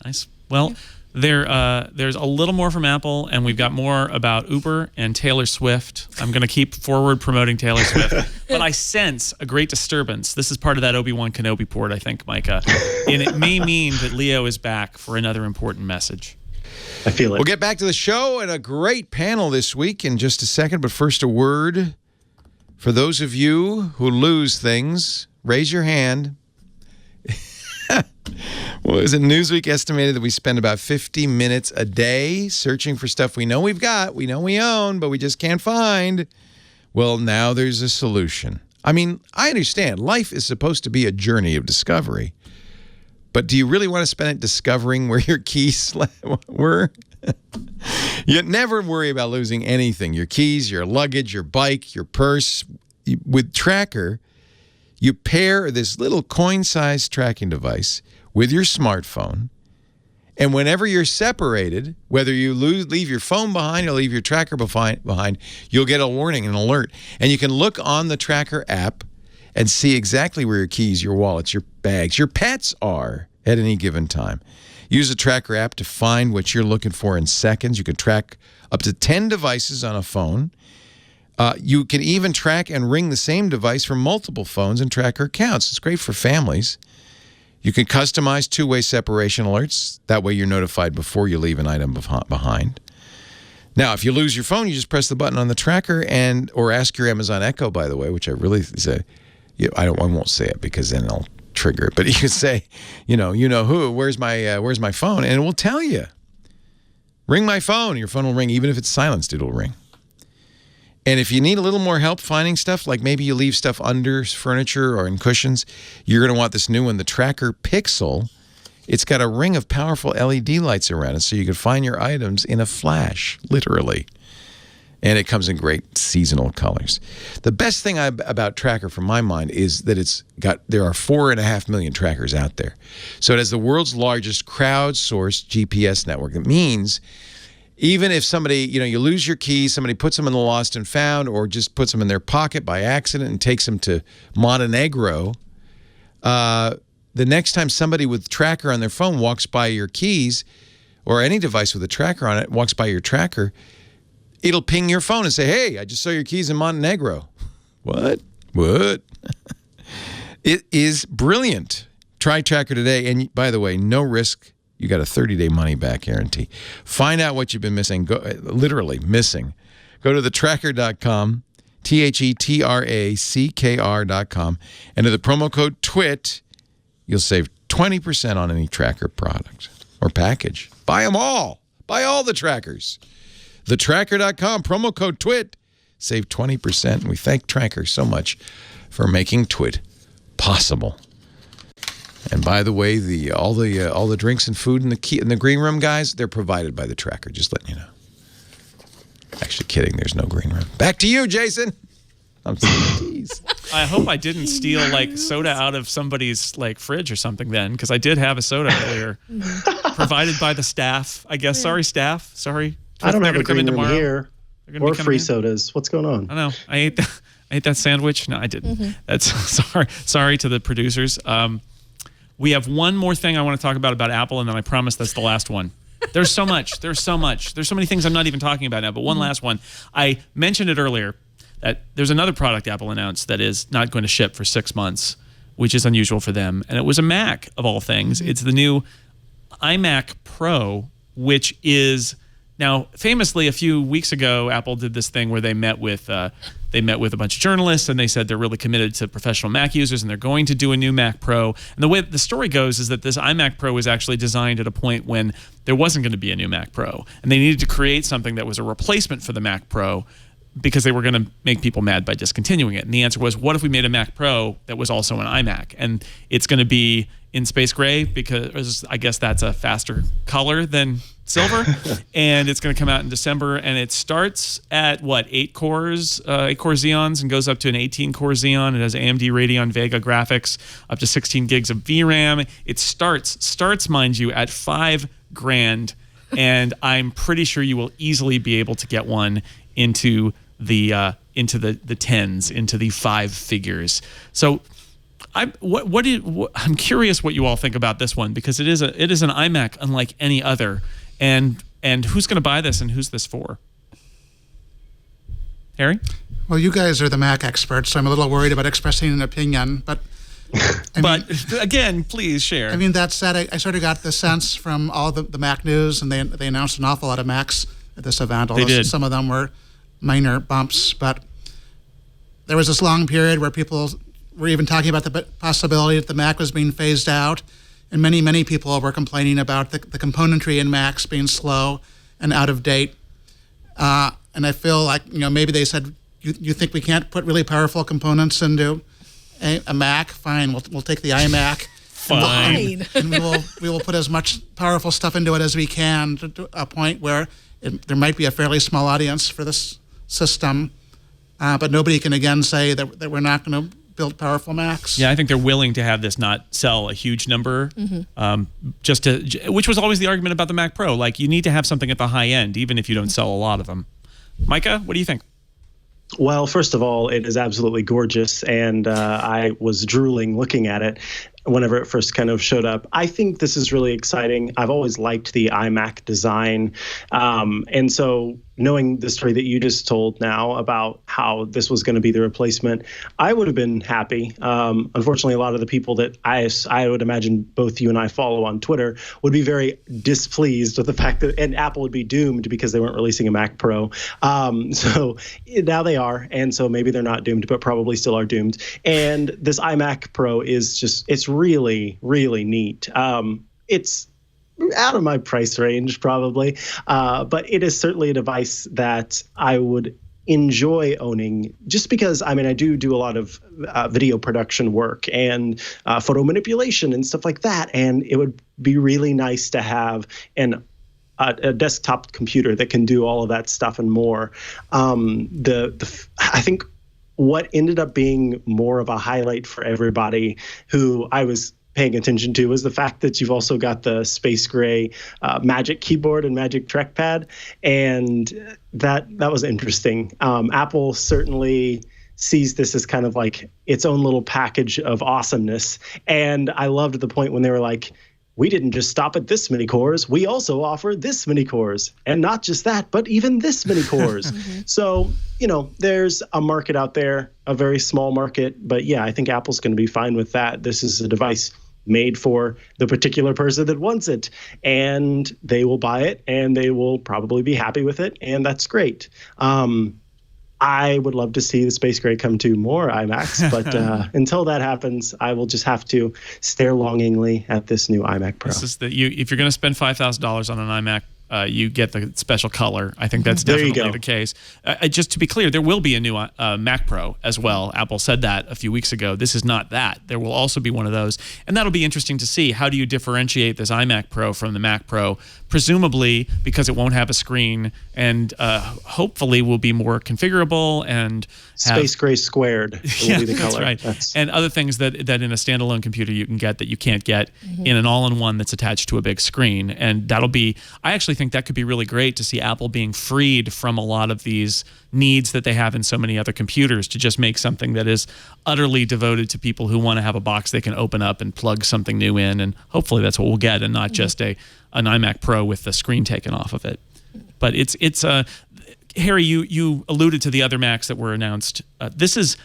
Nice. Well, there's a little more from Apple, and we've got more about Uber and Taylor Swift. I'm going to keep forward promoting Taylor Swift, but I sense a great disturbance. This is part of that Obi-Wan Kenobi port, I think, Micah, and it may mean that Leo is back for another important message. I feel it. We'll get back to the show and a great panel this week in just a second, but first a word for those of you who lose things. Raise your hand. Well, is it Newsweek estimated that we spend about 50 minutes a day searching for stuff we know we've got, we know we own, but we just can't find? Well, now there's a solution. I mean, I understand life is supposed to be a journey of discovery, but do you really want to spend it discovering where your keys were? You never worry about losing anything. Your keys, your luggage, your bike, your purse. With Tracker, you pair this little coin-sized tracking device with your smartphone, and whenever you're separated, whether you leave your phone behind or leave your Tracker behind, you'll get a warning, an alert. And you can look on the Tracker app and see exactly where your keys, your wallets, your bags, your pets are at any given time. Use the Tracker app to find what you're looking for in seconds. You can track up to 10 devices on a phone. You can even track and ring the same device from multiple phones and Tracker accounts. It's great for families. You can customize two-way separation alerts. That way you're notified before you leave an item behind. Now, if you lose your phone, you just press the button on the Tracker or ask your Amazon Echo, by the way, which I really say, I won't say it because then it'll trigger it. But you can say, you know who, where's my phone? And it will tell you. Ring my phone. Your phone will ring. Even if it's silenced, it'll ring. And if you need a little more help finding stuff, like maybe you leave stuff under furniture or in cushions, you're going to want this new one, the Tracker Pixel. It's got a ring of powerful LED lights around it, so you can find your items in a flash, literally. And it comes in great seasonal colors. The best thing about Tracker, from my mind, is that there are 4.5 million trackers out there. So it has the world's largest crowdsourced GPS network. It means even if somebody, you lose your keys, somebody puts them in the lost and found, or just puts them in their pocket by accident and takes them to Montenegro, the next time somebody with Tracker on their phone walks by your keys, or any device with a tracker on it walks by your Tracker, it'll ping your phone and say, hey, I just saw your keys in Montenegro. What? It is brilliant. Try Tracker today. And by the way, no risk. You got a 30-day money-back guarantee. Find out what you've been missing, literally missing. Go to thetracker.com, TheTrackr.com, enter the promo code TWIT. You'll save 20% on any Tracker product or package. Buy them all. Buy all the trackers. Thetracker.com, promo code TWIT. Save 20%. And we thank Tracker so much for making TWIT possible. And by the way, all the drinks and food in the green room, guys, they're provided by the Tracker. Just letting you know. Actually, kidding. There's no green room. Back to you, Jason. I'm sorry. I hope I didn't steal soda out of somebody's fridge or something then, because I did have a soda earlier, provided by the staff. I guess. Sorry, staff. Sorry. I don't have a green room here or free sodas. What's going on? I know. I ate that sandwich. No, I didn't. Mm-hmm. That's sorry to the producers. We have one more thing I want to talk about Apple, and then I promise that's the last one. There's so much. There's so many things I'm not even talking about now, but one last one. I mentioned it earlier that there's another product Apple announced that is not going to ship for 6 months, which is unusual for them. And it was a Mac, of all things. It's the new iMac Pro, which is now famously a few weeks ago, Apple did this thing where they met with a bunch of journalists, and they said they're really committed to professional Mac users, and they're going to do a new Mac Pro. And the way the story goes is that this iMac Pro was actually designed at a point when there wasn't going to be a new Mac Pro, and they needed to create something that was a replacement for the Mac Pro, because they were going to make people mad by discontinuing it. And the answer was, what if we made a Mac Pro that was also an iMac? And it's going to be in space gray, because I guess that's a faster color than silver. And it's going to come out in December. And it starts at, 8 core Xeons, and goes up to an 18-core Xeon. It has AMD Radeon Vega graphics, up to 16 gigs of VRAM. It starts, mind you, at $5,000. And I'm pretty sure you will easily be able to get one into the tens, into the 5 figures. So I'm curious what you all think about this one, because it is an iMac unlike any other. And who's going to buy this, and who's this for? Harry? Well, you guys are the Mac experts, so I'm a little worried about expressing an opinion, but again, please share. I mean, that said, I sort of got the sense from all the Mac news, and they announced an awful lot of Macs at this event, although some of them were minor bumps. But there was this long period where people were even talking about the possibility that the Mac was being phased out, and many people were complaining about the componentry in Macs being slow and out of date. And I feel like, maybe they said, you think we can't put really powerful components into a Mac? Fine, we'll take the iMac. Fine. And we will put as much powerful stuff into it as we can to a point where there might be a fairly small audience for this system, but nobody can again say that we're not going to build powerful Macs. Yeah, I think they're willing to have this not sell a huge number, which was always the argument about the Mac Pro. You need to have something at the high end, even if you don't sell a lot of them. Micah, what do you think? Well, first of all, it is absolutely gorgeous, and I was drooling looking at it whenever it first kind of showed up. I think this is really exciting. I've always liked the iMac design, and so knowing the story that you just told now about how this was going to be the replacement, I would have been happy. Unfortunately, a lot of the people that I would imagine both you and I follow on Twitter would be very displeased with the fact that, and Apple would be doomed because they weren't releasing a Mac Pro. So now they are, and so maybe they're not doomed, but probably still are doomed. And this iMac Pro is it's really, really neat. It's out of my price range probably, but it is certainly a device that I would enjoy owning, just because I do a lot of video production work and photo manipulation and stuff like that, and it would be really nice to have a desktop computer that can do all of that stuff and more. I think what ended up being more of a highlight for everybody who I was paying attention to was the fact that you've also got the space gray Magic keyboard and Magic trackpad, and that was interesting. Apple certainly sees this as kind of like its own little package of awesomeness, and I loved the point when they were like, we didn't just stop at this many cores, we also offer this many cores, and not just that, but even this many cores. So, there's a market out there, a very small market, but yeah, I think Apple's going to be fine with that. This is a device made for the particular person that wants it, and they will buy it and they will probably be happy with it, and that's great. I would love to see the Space Gray come to more iMacs, but until that happens, I will just have to stare longingly at this new iMac Pro. This is if you're going to spend $5,000 on an iMac, you get the special color. I think that's definitely the case. Just to be clear, there will be a new Mac Pro as well. Apple said that a few weeks ago. This is not that. There will also be one of those. And that'll be interesting to see. How do you differentiate this iMac Pro from the Mac Pro? Presumably because it won't have a screen and hopefully will be more configurable and Space Gray squared will be the color. That's right. And other things that in a standalone computer you can get that you can't get in an all-in-one that's attached to a big screen. And that'll be, I actually think that could be really great to see Apple being freed from a lot of these needs that they have in so many other computers to just make something that is utterly devoted to people who want to have a box they can open up and plug something new in. And hopefully that's what we'll get, and not just an iMac Pro with the screen taken off of it. But it's Harry, you alluded to the other Macs that were announced. This is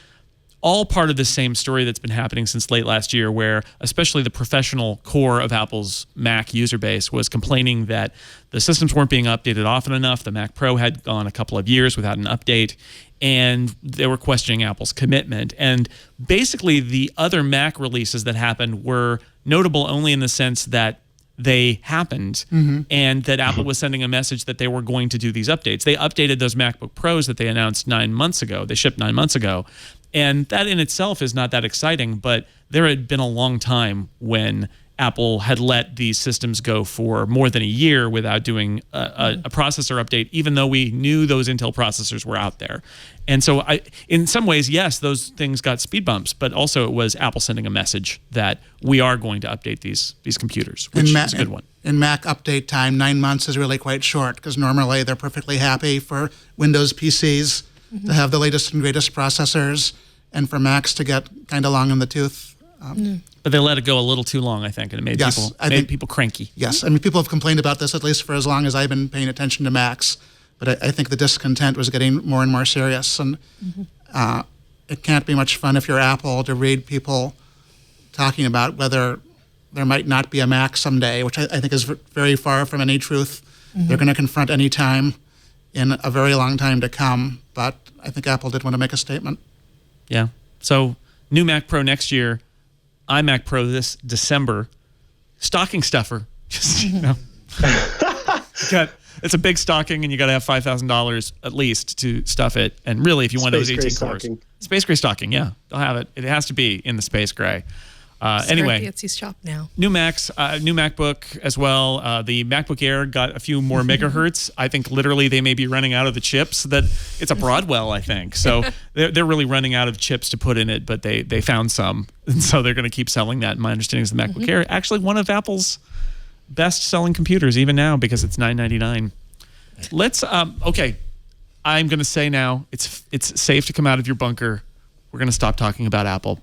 all part of the same story that's been happening since late last year, where especially the professional core of Apple's Mac user base was complaining that the systems weren't being updated often enough. The Mac Pro had gone a couple of years without an update, and they were questioning Apple's commitment. And basically, the other Mac releases that happened were notable only in the sense that they happened and that Apple was sending a message that they were going to do these updates. They updated those MacBook Pros that they announced 9 months ago. They shipped 9 months ago. And that in itself is not that exciting, but there had been a long time when Apple had let these systems go for more than a year without doing a processor update, even though we knew those Intel processors were out there. And so in some ways, yes, those things got speed bumps, but also it was Apple sending a message that we are going to update these computers, which is a good one. In Mac update time, 9 months is really quite short, because normally they're perfectly happy for Windows PCs to have the latest and greatest processors, and for Macs to get kind of long in the tooth. But they let it go a little too long, I think, and it made people cranky. Yes, I mean, people have complained about this at least for as long as I've been paying attention to Macs, but I think the discontent was getting more and more serious, and it can't be much fun if you're Apple to read people talking about whether there might not be a Mac someday, which I think is very far from any truth. They're going to confront any time in a very long time to come, but I think Apple did want to make a statement. Yeah. So new Mac Pro next year, iMac Pro this December, stocking stuffer. Just, you know. It's a big stocking, and you got to have $5,000 at least to stuff it. And really, if you want those 18 cores, Space Gray stocking, yeah, they'll have it. It has to be in the Space Gray. Anyway, Etsy's shop now. New Macs, new MacBook as well. The MacBook Air got a few more megahertz. I think literally they may be running out of the chips. That it's a Broadwell, I think. So they're really running out of chips to put in it, but they found some, and so they're going to keep selling that. My understanding is the MacBook Air actually one of Apple's best-selling computers even now because it's $999. Let's okay. I'm going to say now it's safe to come out of your bunker. We're going to stop talking about Apple.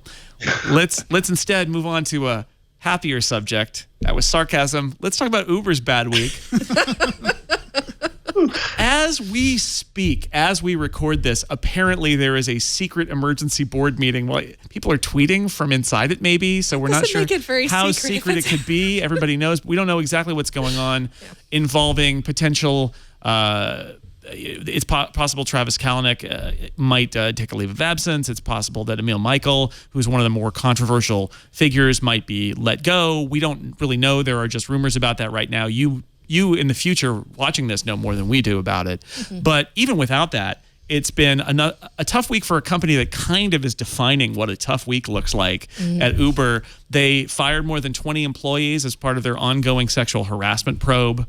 Let's instead move on to a happier subject. That was sarcasm. Let's talk about Uber's bad week. As we speak, as we record this, apparently there is a secret emergency board meeting. Well, people are tweeting from inside it maybe, so we're not sure how secret it could be. Everybody knows. We don't know exactly what's going on involving potential it's possible Travis Kalanick might take a leave of absence. It's possible that Emil Michael, who's one of the more controversial figures, might be let go. We don't really know. There are just rumors about that right now. You in the future watching this know more than we do about it. But even without that, it's been a tough week for a company that kind of is defining what a tough week looks like. At Uber, they fired more than 20 employees as part of their ongoing sexual harassment probe.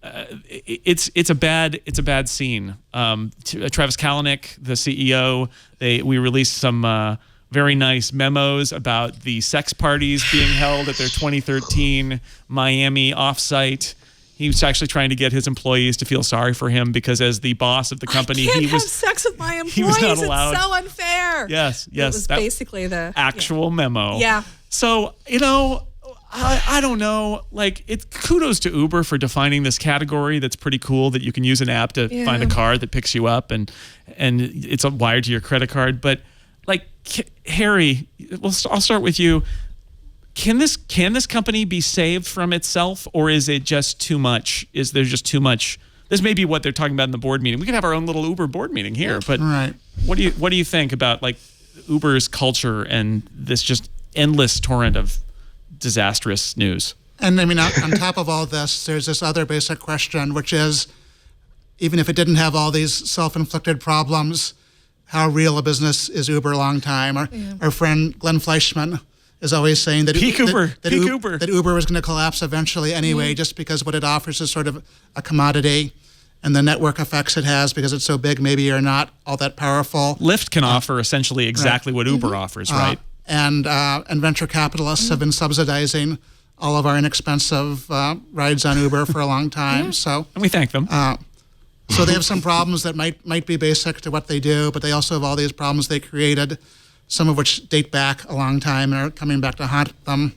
It's a bad scene. Travis Kalanick, the CEO, we released some very nice memos about the sex parties being held at their 2013 Miami offsite. He was actually trying to get his employees to feel sorry for him because as the boss of the company, I can't have sex with my employees. He was not allowed. It's so unfair. Yes. It was basically the actual memo. Yeah. So, I don't know. Like, kudos to Uber for defining this category. That's pretty cool that you can use an app to find a car that picks you up and it's wired to your credit card. But like Harry, I'll start with you. Can this company be saved from itself, or is it just too much? Is there just too much? This may be what they're talking about in the board meeting. We could have our own little Uber board meeting here, but Right. what do you think about like Uber's culture and this just endless torrent of disastrous news? And I mean, on top of all this, there's this other basic question, which is, even if it didn't have all these self-inflicted problems, how real a business is Uber long time? Our friend Glenn Fleischman is always saying that Uber was going to collapse eventually anyway, just because what it offers is sort of a commodity, and the network effects it has because it's so big maybe are not all that powerful. Lyft can offer essentially exactly what Uber offers, right? And venture capitalists have been subsidizing all of our inexpensive rides on Uber for a long time. So, and we thank them. So they have some problems that might be basic to what they do, but they also have all these problems they created, some of which date back a long time and are coming back to haunt them.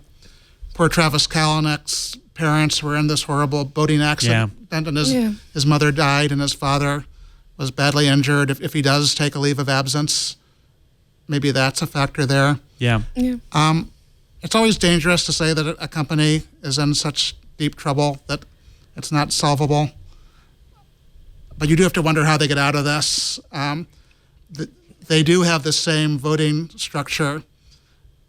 Poor Travis Kalanick's parents were in this horrible boating accident, and his mother died, and his father was badly injured. If he does take a leave of absence, maybe that's a factor there. Yeah. It's always dangerous to say that a company is in such deep trouble that it's not solvable. But you do have to wonder how they get out of this. They do have the same voting structure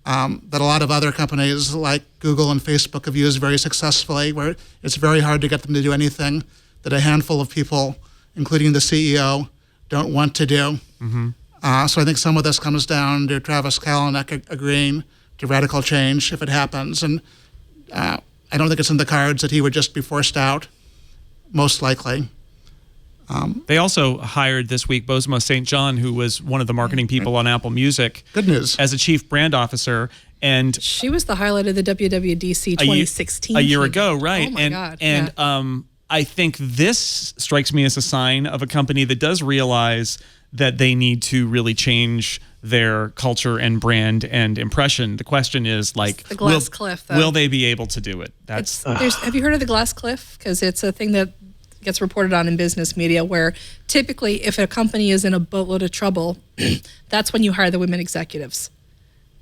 that a lot of other companies like Google and Facebook have used very successfully, where it's very hard to get them to do anything that a handful of people, including the CEO, don't want to do. So I think some of this comes down to Travis Kalanick agreeing to radical change if it happens. And I don't think it's in the cards that he would just be forced out, most likely. They also hired this week Bozoma St. John, who was one of the marketing people on Apple Music. Good news. As a chief brand officer. And she was the highlight of the WWDC 2016. A year ago, right. Oh my God. And I think this strikes me as a sign of a company that does realize that they need to really change their culture and brand and impression. The question is, like, the glass cliff, though. Will they be able to do it? Have you heard of the glass cliff? Because it's a thing that gets reported on in business media, where typically if a company is in a boatload of trouble, that's when you hire the women executives.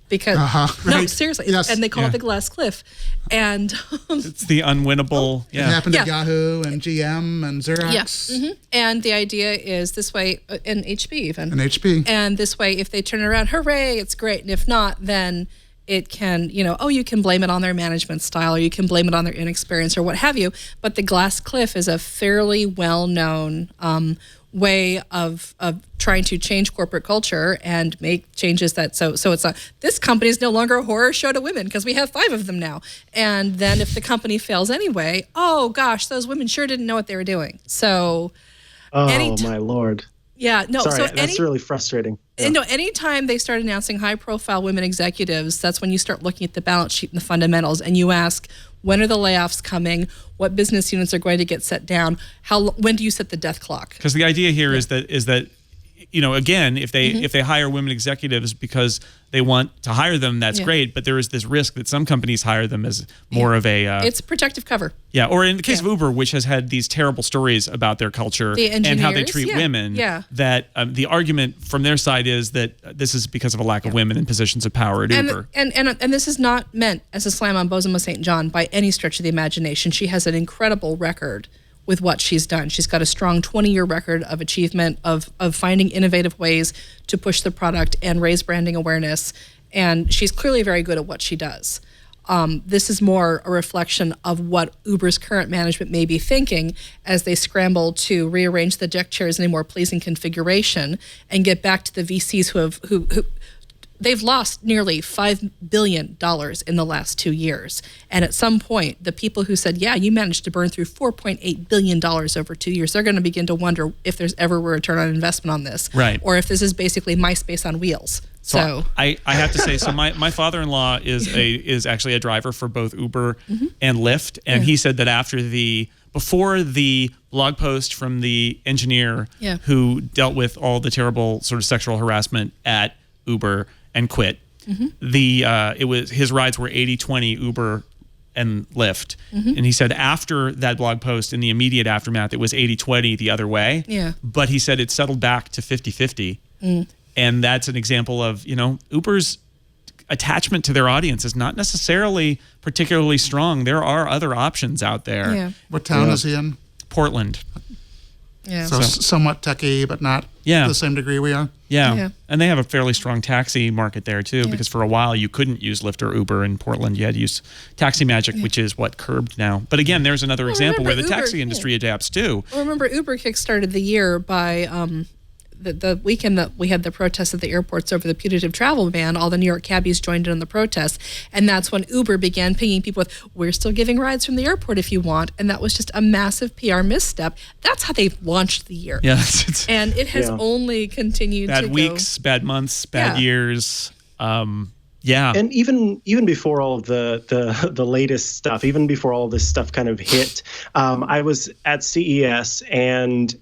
Because no, seriously, and they call it the glass cliff, and it's the unwinnable. It happened at Yahoo and GM and Xerox. And the idea is this way, and HP even, and this way, if they turn it around, hooray, it's great, and if not, then it can, you can blame it on their management style, or you can blame it on their inexperience, or what have you. But the glass cliff is a fairly well-known way of trying to change corporate culture and make changes that so it's this company is no longer a horror show to women because we have 5 of them now. And then if the company fails anyway, oh gosh, those women sure didn't know what they were doing. So, my Lord. Yeah, no. Sorry, so that's really frustrating. Yeah. No, anytime they start announcing high-profile women executives, that's when you start looking at the balance sheet and the fundamentals, and you ask, when are the layoffs coming? What business units are going to get set down? When do you set the death clock? Because the idea here is that again, if they hire women executives because they want to hire them, that's great. But there is this risk that some companies hire them as more of a it's protective cover. Yeah, or in the case of Uber, which has had these terrible stories about their culture and how they treat women. Yeah. That the argument from their side is that this is because of a lack of women in positions of power at Uber. And this is not meant as a slam on Bozoma St. John by any stretch of the imagination. She has an incredible record with what she's done. She's got a strong 20-year record of achievement of finding innovative ways to push the product and raise branding awareness. And she's clearly very good at what she does. This is more a reflection of what Uber's current management may be thinking as they scramble to rearrange the deck chairs in a more pleasing configuration and get back to the VCs who they've lost nearly $5 billion in the last 2 years. And at some point, the people who said, you managed to burn through $4.8 billion over 2 years, they're going to begin to wonder if there's ever a return on investment on this. Right. Or if this is basically MySpace on wheels. So I have to say, so my father-in-law is actually a driver for both Uber and Lyft. And he said that before the blog post from the engineer who dealt with all the terrible sort of sexual harassment at Uber and quit, his rides were 80-20 Uber and Lyft. And he said after that blog post, in the immediate aftermath, it was 80-20 the other way. Yeah. But he said it settled back to 50-50. And that's an example of, Uber's attachment to their audience is not necessarily particularly strong. There are other options out there. Yeah. What town is he in? Portland. Yeah. So somewhat techy, but not to the same degree we are. Yeah. And they have a fairly strong taxi market there too, because for a while you couldn't use Lyft or Uber in Portland. You had to use Taxi Magic, which is what curbed now. But again, there's another example where the taxi industry adapts too. Well, remember, Uber kickstarted the year by the weekend that we had the protests at the airports over the putative travel ban. All the New York cabbies joined in on the protest, and that's when Uber began pinging people with, "We're still giving rides from the airport if you want," and that was just a massive PR misstep. That's how they've launched the year. Yes, and it has only continued to bad weeks, bad months, bad years. And even before all of the latest stuff, even before all this stuff kind of hit, I was at CES and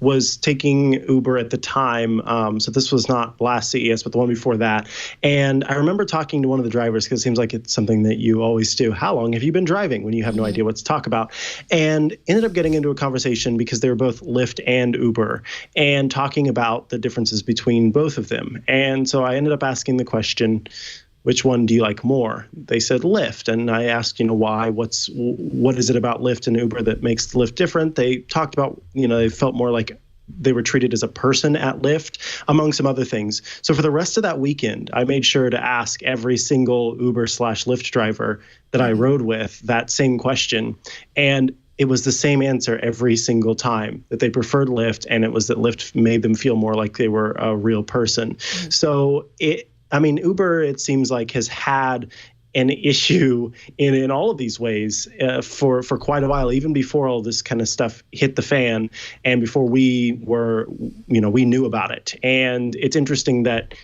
was taking Uber at the time. So this was not last CES, but the one before that. And I remember talking to one of the drivers, because it seems like it's something that you always do. How long have you been driving when you have no idea what to talk about? And ended up getting into a conversation because they were both Lyft and Uber and talking about the differences between both of them. And so I ended up asking the question, which one do you like more? They said Lyft. And I asked, why? What is it about Lyft and Uber that makes Lyft different? They talked about, they felt more like they were treated as a person at Lyft, among some other things. So for the rest of that weekend, I made sure to ask every single Uber/Lyft driver that I rode with that same question. And it was the same answer every single time, that they preferred Lyft, and it was that Lyft made them feel more like they were a real person. So Uber, it seems like, has had an issue in all of these ways for quite a while, even before all this kind of stuff hit the fan and before we knew about it. And it's interesting that,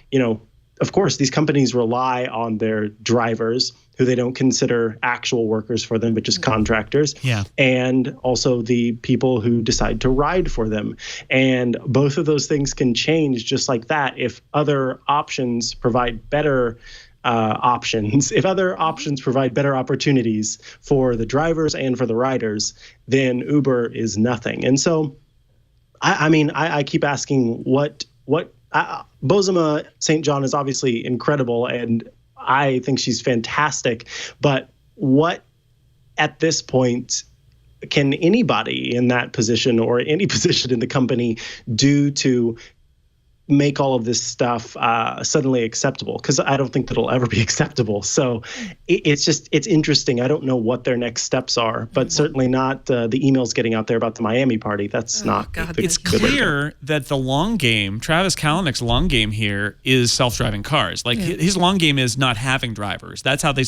of course, these companies rely on their drivers, who they don't consider actual workers for them, but just contractors. Yeah. And also the people who decide to ride for them. And both of those things can change just like that if other options provide better options. If other options provide better opportunities for the drivers and for the riders, then Uber is nothing. And so, I keep asking what Bozoma St. John is obviously incredible, and I think she's fantastic. But what, at this point, can anybody in that position or any position in the company do to make all of this stuff suddenly acceptable? Because I don't think that it'll ever be acceptable. So it's interesting. I don't know what their next steps are, but certainly not the emails getting out there about the Miami party. That's not. God, it's clear that the long game, Travis Kalanick's long game here, is self-driving cars. Like his long game is not having drivers. That's how they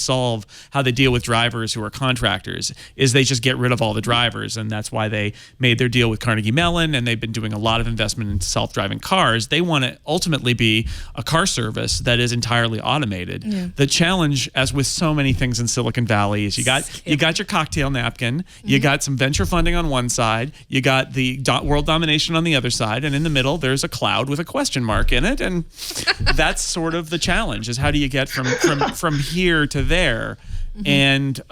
deal with drivers who are contractors, is they just get rid of all the drivers. And that's why they made their deal with Carnegie Mellon, and they've been doing a lot of investment in self-driving cars. They want to ultimately be a car service that is entirely automated. Yeah. The challenge, as with so many things in Silicon Valley, is you got your cocktail napkin, you got some venture funding on one side, you got the world domination on the other side, and in the middle there's a cloud with a question mark in it, and that's sort of the challenge: is how do you get from here to there? And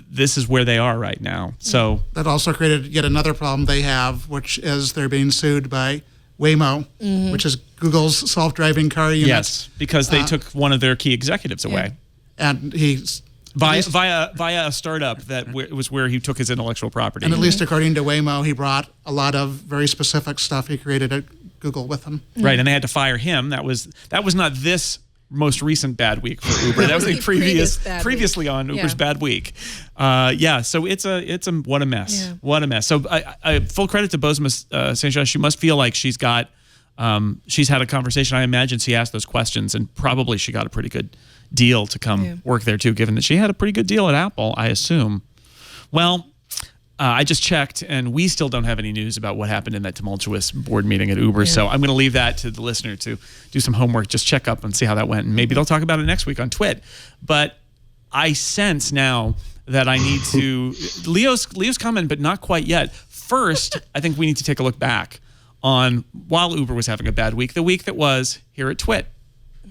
this is where they are right now. So that also created yet another problem they have, which is they're being sued by Waymo, which is Google's self-driving car unit. Yes, because they took one of their key executives away. And he's via a startup that was where he took his intellectual property. And at least according to Waymo, he brought a lot of very specific stuff he created at Google with him. Right, and they had to fire him. That was not this most recent bad week for Uber. That was a previously on Uber's bad week. So it's a what a mess. Yeah. What a mess. So I full credit to Bozoma St. John. She must feel like she's had a conversation. I imagine she asked those questions, and probably she got a pretty good deal to come work there too, given that she had a pretty good deal at Apple, I assume. Well, I just checked, and we still don't have any news about what happened in that tumultuous board meeting at Uber. Yeah. So I'm going to leave that to the listener to do some homework, just check up and see how that went. And maybe they'll talk about it next week on Twit. But I sense now that I need to Leo's comment, but not quite yet. First, I think we need to take a look back on while Uber was having a bad week, the week that was here at Twit.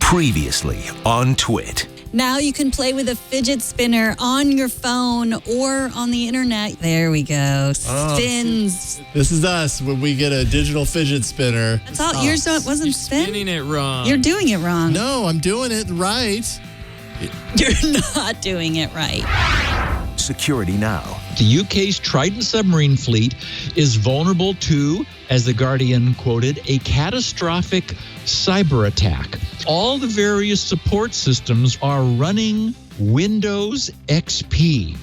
Previously on Twit. Now you can play with a fidget spinner on your phone or on the internet. There we go. Spins. This is us when we get a digital fidget spinner. That's all. Yours wasn't spin? Spinning it wrong. You're doing it wrong. No, I'm doing it right. You're not doing it right. Security now. The UK's Trident submarine fleet is vulnerable to, as The Guardian quoted, a catastrophic cyber attack. All the various support systems are running Windows XP.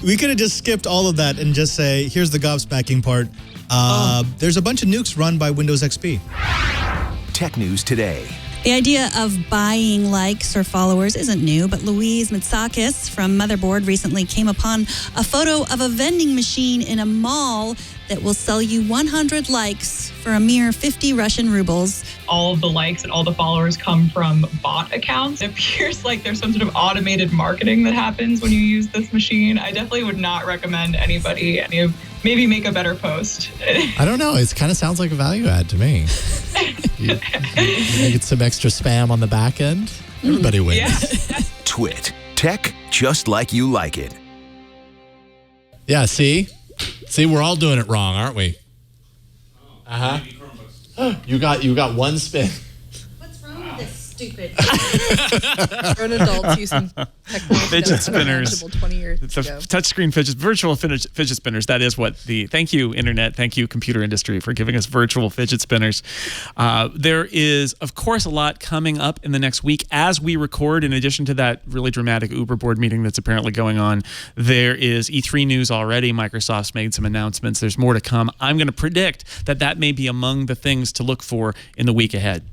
We could have just skipped all of that and just say, here's the gobsmacking part. There's a bunch of nukes run by Windows XP. Tech News Today. The idea of buying likes or followers isn't new, but Louise Mitsakis from Motherboard recently came upon a photo of a vending machine in a mall that will sell you 100 likes for a mere 50 Russian rubles. All of the likes and all the followers come from bot accounts. It appears like there's some sort of automated marketing that happens when you use this machine. I definitely would not recommend anybody maybe make a better post. I don't know. It kind of sounds like a value add to me. You get some extra spam on the back end. Everybody wins. Yeah. Twit. Tech just like you like it. Yeah, see, we're all doing it wrong, aren't we? You got one spin. What's wrong with this stupid? Grown adults using technology Fidget spinners. 20 years It's ago. touchscreen virtual fidget spinners. That is what thank you, Internet. Thank you, computer industry, for giving us virtual fidget spinners. There is, of course, a lot coming up in the next week as we record. In addition to that really dramatic Uber board meeting that's apparently going on, there is E3 news already. Microsoft's made some announcements. There's more to come. I'm going to predict that may be among the things to look for in the week ahead.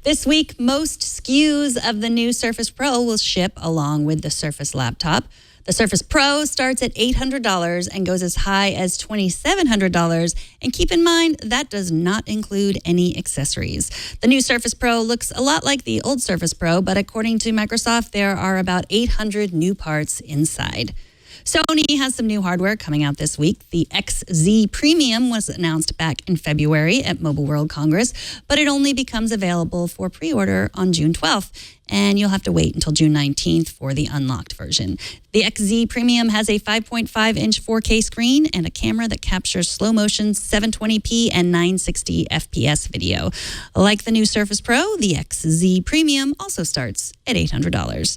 This week, most SKUs of the new Surface Pro will ship along with the Surface laptop. The Surface Pro starts at $800 and goes as high as $2,700. And keep in mind, that does not include any accessories. The new Surface Pro looks a lot like the old Surface Pro, but according to Microsoft, there are about 800 new parts inside. Sony has some new hardware coming out this week. The XZ Premium was announced back in February at Mobile World Congress, but it only becomes available for pre-order on June 12th. And you'll have to wait until June 19th for the unlocked version. The XZ Premium has a 5.5-inch 4K screen and a camera that captures slow motion 720p and 960 FPS video. Like the new Surface Pro, the XZ Premium also starts at $800.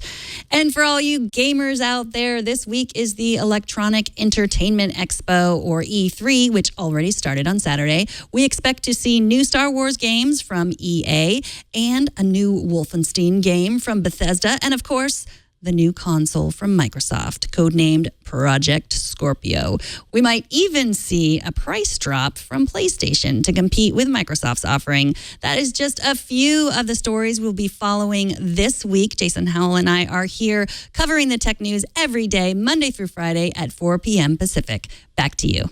And for all you gamers out there, this week is the Electronic Entertainment Expo, or E3, which already started on Saturday. We expect to see new Star Wars games from EA and a new Wolfenstein game from Bethesda, and of course, the new console from Microsoft, codenamed Project Scorpio. We might even see a price drop from PlayStation to compete with Microsoft's offering. That is just a few of the stories we'll be following this week. Jason Howell and I are here covering the tech news every day, Monday through Friday at 4 p.m. Pacific. Back to you.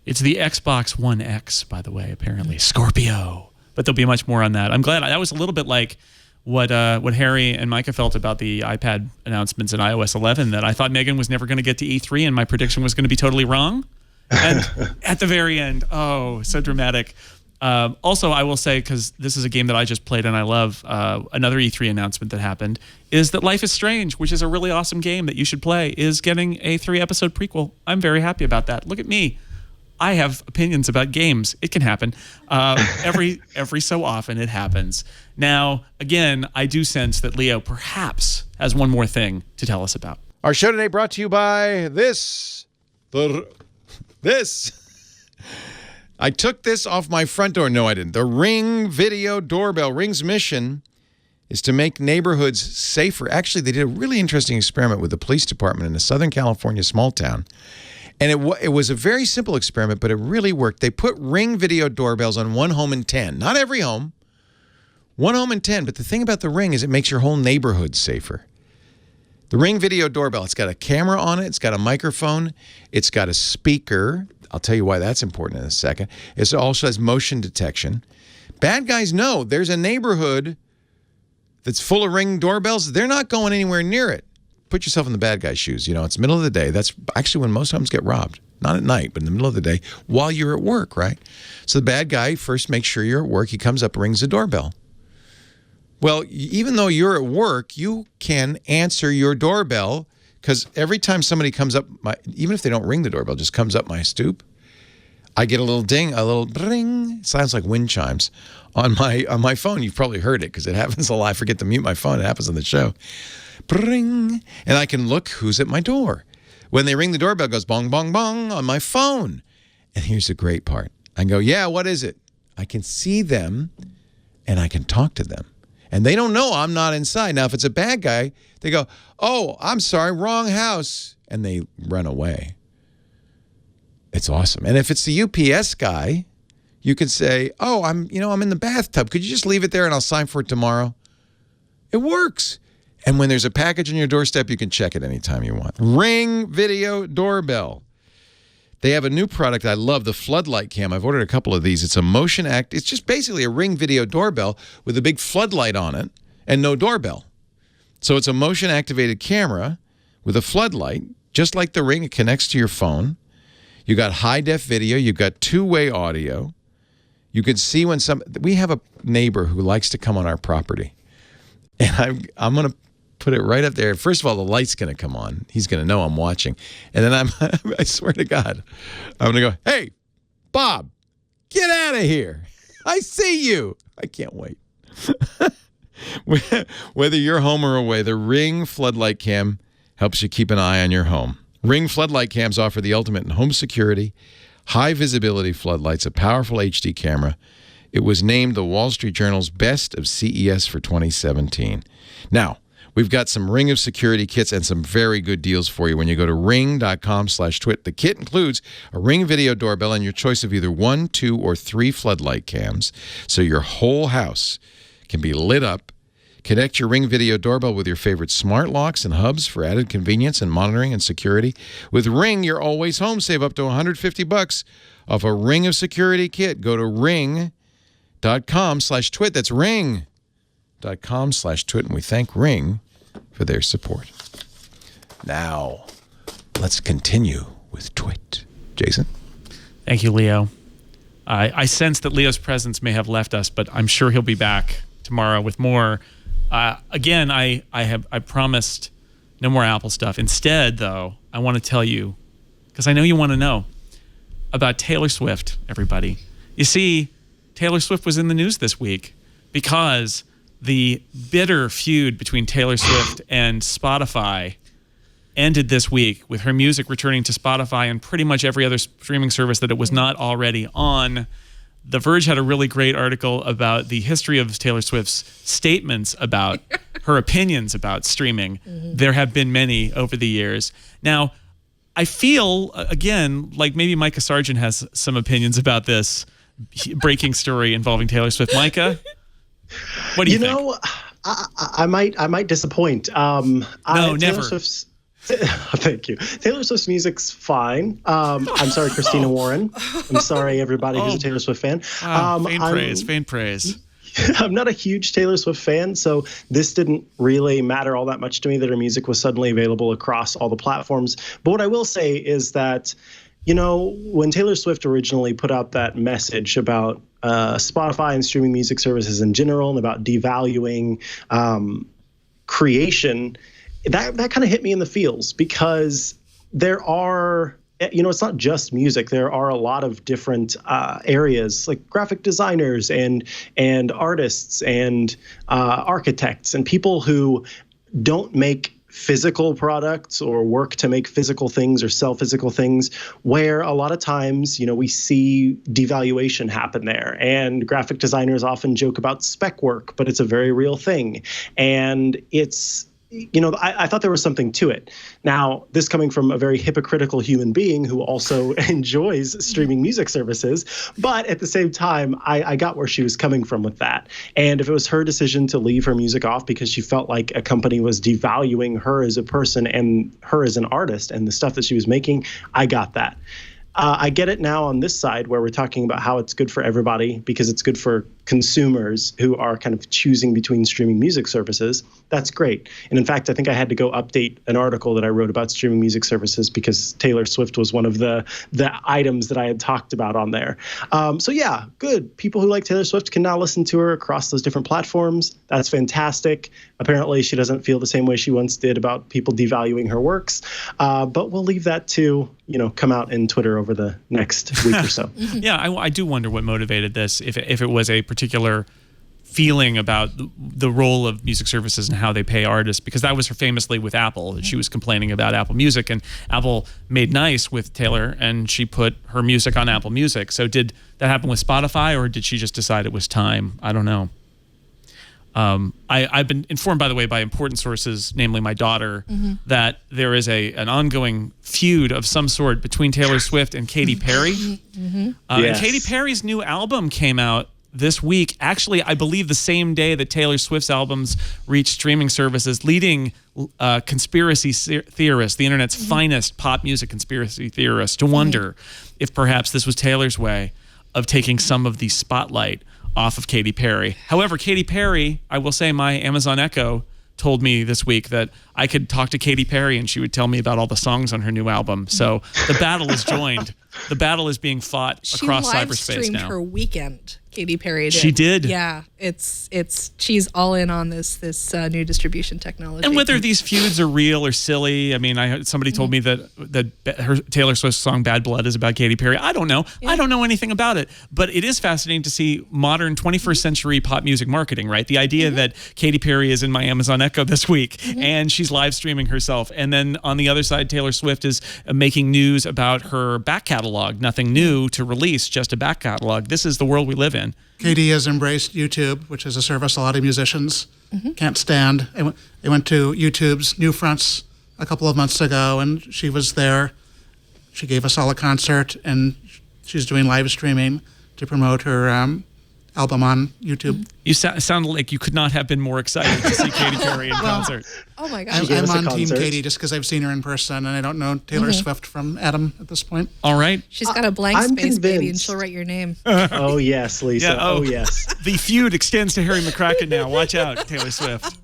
It's the Xbox One X, by the way, apparently. Scorpio. But there'll be much more on that. I'm glad. That was a little bit like what Harry and Micah felt about the iPad announcements in iOS 11, that I thought Megan was never going to get to E3 and my prediction was going to be totally wrong. And at the very end, oh, so dramatic. Also, I will say, because this is a game that I just played and I love, another E3 announcement that happened is that Life is Strange, which is a really awesome game that you should play, is getting a 3-episode prequel. I'm very happy about that. Look at me. I have opinions about games. It can happen. Every so often it happens. Now, again, I do sense that Leo perhaps has one more thing to tell us about. Our show today brought to you by this. I took this off my front door. No, I didn't. The Ring video doorbell. Ring's mission is to make neighborhoods safer. Actually, they did a really interesting experiment with the police department in a Southern California small town. And it was a very simple experiment, but it really worked. They put Ring video doorbells on 1 home in 10. Not every home. 1 home in 10. But the thing about the Ring is it makes your whole neighborhood safer. The Ring video doorbell, it's got a camera on it. It's got a microphone. It's got a speaker. I'll tell you why that's important in a second. It also has motion detection. Bad guys know there's a neighborhood that's full of Ring doorbells. They're not going anywhere near it. Put yourself in the bad guy's shoes. You know, it's middle of the day. That's actually when most homes get robbed. Not at night, but in the middle of the day while you're at work, right? So the bad guy first makes sure you're at work. He comes up, rings the doorbell. Well, even though you're at work, you can answer your doorbell, because every time somebody comes up, even if they don't ring the doorbell, just comes up my stoop, I get a little ding, a little ring. It sounds like wind chimes on my phone. You've probably heard it because it happens a lot. I forget to mute my phone. It happens on the show. Bring, and I can look who's at my door. When they ring the doorbell, it goes bong, bong, bong on my phone. And here's the great part. I go, yeah, what is it? I can see them and I can talk to them. And they don't know I'm not inside. Now, if it's a bad guy, they go, oh, I'm sorry, wrong house. And they run away. It's awesome. And if it's the UPS guy, you can say, oh, I'm in the bathtub. Could you just leave it there and I'll sign for it tomorrow? It works. And when there's a package on your doorstep, you can check it anytime you want. Ring Video Doorbell. They have a new product I love, the Floodlight Cam. I've ordered a couple of these. It's a it's just basically a Ring Video Doorbell with a big floodlight on it and no doorbell. So it's a motion-activated camera with a floodlight, just like the Ring. It connects to your phone. You got high-def video. You've got two-way audio. You can see when we have a neighbor who likes to come on our property. And I'm going to put it right up there. First of all, the light's going to come on. He's going to know I'm watching. And then I swear to God, I'm going to go, hey, Bob, get out of here. I see you. I can't wait. Whether you're home or away, the Ring Floodlight Cam helps you keep an eye on your home. Ring Floodlight Cams offer the ultimate in home security, high visibility floodlights, a powerful HD camera. It was named the Wall Street Journal's Best of CES for 2017. Now, we've got some Ring of Security kits and some very good deals for you when you go to ring.com/twit. The kit includes a Ring Video Doorbell and your choice of either 1, 2, or 3 floodlight cams, so your whole house can be lit up. Connect your Ring Video Doorbell with your favorite smart locks and hubs for added convenience and monitoring and security. With Ring, you're always home. Save up to $150 off a Ring of Security kit. Go to ring.com/twit. That's ring.com/twit. And we thank Ring for their support. Now, let's continue with Twit. Jason? Thank you, Leo. I sense that Leo's presence may have left us, but I'm sure he'll be back tomorrow with more. Again, I promised no more Apple stuff. Instead, though, I want to tell you, because I know you want to know, about Taylor Swift, everybody. You see, Taylor Swift was in the news this week because the bitter feud between Taylor Swift and Spotify ended this week with her music returning to Spotify and pretty much every other streaming service that it was not already on. The Verge had a really great article about the history of Taylor Swift's statements about her opinions about streaming. Mm-hmm. There have been many over the years. Now, I feel, again, like maybe Mikah Sargent has some opinions about this breaking story involving Taylor Swift. Mikah, what do you think? You know, I might disappoint. No, never. Taylor Swift's thank you. Taylor Swift's music's fine. I'm sorry, Christina Warren. I'm sorry, everybody who's a Taylor Swift fan. Faint praise. I'm not a huge Taylor Swift fan, so this didn't really matter all that much to me that her music was suddenly available across all the platforms. But what I will say is that, you know, when Taylor Swift originally put out that message about Spotify and streaming music services in general and about devaluing creation, that kind of hit me in the feels, because there are, you know, it's not just music. There are a lot of different areas, like graphic designers and artists and architects and people who don't make physical products or work to make physical things or sell physical things, where a lot of times, you know, we see devaluation happen there. And graphic designers often joke about spec work, but it's a very real thing. And it's, you know, I thought there was something to it. Now, this coming from a very hypocritical human being who also enjoys streaming music services, but at the same time, I got where she was coming from with that. And if it was her decision to leave her music off because she felt like a company was devaluing her as a person and her as an artist and the stuff that she was making, I got that. I get it now on this side where we're talking about how it's good for everybody because it's good for consumers who are kind of choosing between streaming music services, that's great. And in fact, I think I had to go update an article that I wrote about streaming music services because Taylor Swift was one of the items that I had talked about on there. So yeah, good. People who like Taylor Swift can now listen to her across those different platforms. That's fantastic. Apparently, she doesn't feel the same way she once did about people devaluing her works. But we'll leave that to, come out in Twitter over the next week or so. Yeah, I do wonder what motivated this, if it was a particular feeling about the role of music services and how they pay artists, because that was her famously with Apple. She was complaining about Apple Music, and Apple made nice with Taylor, and she put her music on Apple Music. So did that happen with Spotify, or did she just decide it was time? I don't know. I've been informed, by the way, by important sources, namely my daughter, that there is an ongoing feud of some sort between Taylor Swift and Katy Perry. And Katy Perry's new album came out this week. Actually, I believe the same day that Taylor Swift's albums reached streaming services, leading conspiracy theorists, the internet's finest pop music conspiracy theorists, to wonder if perhaps this was Taylor's way of taking some of the spotlight off of Katy Perry. However, Katy Perry, I will say my Amazon Echo told me this week that I could talk to Katy Perry and she would tell me about all the songs on her new album. So the battle is joined. The battle is being fought across cyberspace now. She live-streamed her weekend, Katy Perry did. She did? Yeah. She's all in on this new distribution technology. And whether these feuds are real or silly, I mean, somebody told me that her Taylor Swift song Bad Blood is about Katy Perry. I don't know. Yeah. I don't know anything about it. But it is fascinating to see modern 21st century pop music marketing, right? The idea that Katy Perry is in my Amazon Echo this week and she's live streaming herself. And then on the other side, Taylor Swift is making news about her back catalog. Nothing new to release, just a back catalog. This is the world we live in. Katy has embraced YouTube, which is a service a lot of musicians can't stand. I went to YouTube's New Fronts a couple of months ago, and she was there. She gave us all a concert, and she's doing live streaming to promote her album on YouTube. You sounded like you could not have been more excited to see Katy Perry in concert. Oh my gosh. I'm on Team Katy just because I've seen her in person, and I don't know Taylor Swift from Adam at this point. All right. She's got a blank space, baby, and she'll write your name. Oh, yes, Lisa. Yeah, oh, yes. The feud extends to Harry McCracken now. Watch out, Taylor Swift.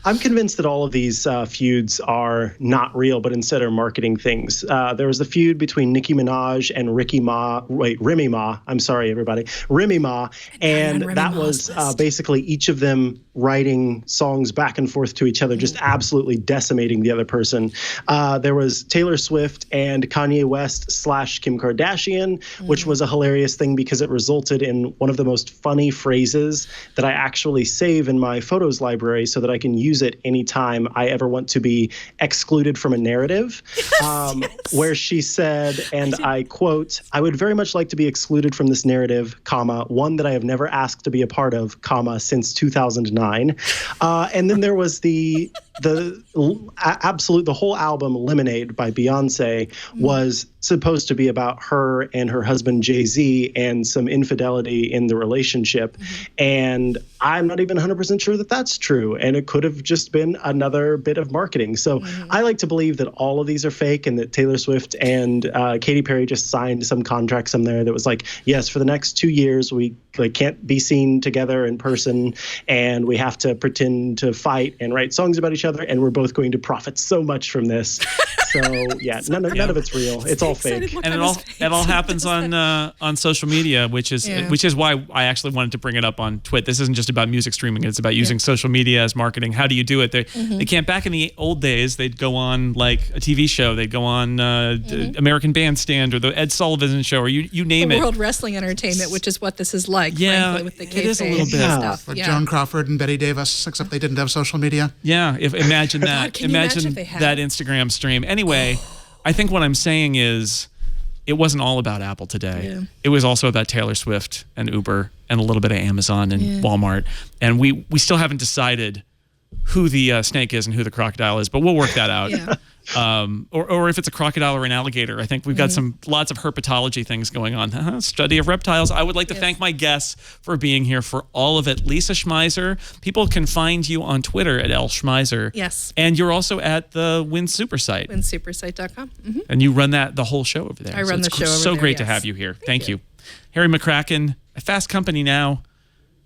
I'm convinced that all of these feuds are not real, but instead are marketing things. There was the feud between Nicki Minaj and Remy Ma. I'm sorry, everybody. Remy Ma. And that was basically each of them writing songs back and forth to each other, just absolutely decimating the other person. There was Taylor Swift and Kanye West / Kim Kardashian, which was a hilarious thing because it resulted in one of the most funny phrases that I actually save in my photos library so that I can use it anytime I ever want to be excluded from a narrative, where she said, and I quote, "I would very much like to be excluded from this narrative, comma, one that I have never asked to be a part of, comma, since 2009. And then there was the whole album Lemonade by Beyonce was supposed to be about her and her husband Jay-Z and some infidelity in the relationship. And I'm not even 100% sure that that's true. And it could have just been another bit of marketing. So I like to believe that all of these are fake and that Taylor Swift and Katy Perry just signed some contract somewhere that was like, yes, for the next 2 years, we can't be seen together in person and we have to pretend to fight and write songs about each other. And we're both going to profit so much from this. So yeah, none of it's real. It's all fake. And it all happens on social media, which is why I actually wanted to bring it up on Twit. This isn't just about music streaming; it's about using social media as marketing. How do you do it? They can't. Back in the old days, they'd go on like a TV show. They'd go on American Bandstand or the Ed Sullivan Show, or you name it. World Wrestling Entertainment, which is what this is like. Yeah, frankly, with the it is a little bit stuff. Like Joan Crawford and Betty Davis, except they didn't have social media. Yeah, imagine that. God, imagine that Instagram stream. Anyway, I think what I'm saying is, it wasn't all about Apple today. Yeah. It was also about Taylor Swift and Uber and a little bit of Amazon and Walmart. And we still haven't decided who the snake is and who the crocodile is, but we'll work that out. Or if it's a crocodile or an alligator. I think we've got lots of herpetology things going on. Study of reptiles. I would like to thank my guests for being here for all of it. Lisa Schmeiser. People can find you on Twitter at Schmeiser. Yes. And you're also at the Win Super site. WinSupersite.com. And you run the whole show over there. I run the show over there. So great to have you here. Thank you. Harry McCracken, at Fast Company now.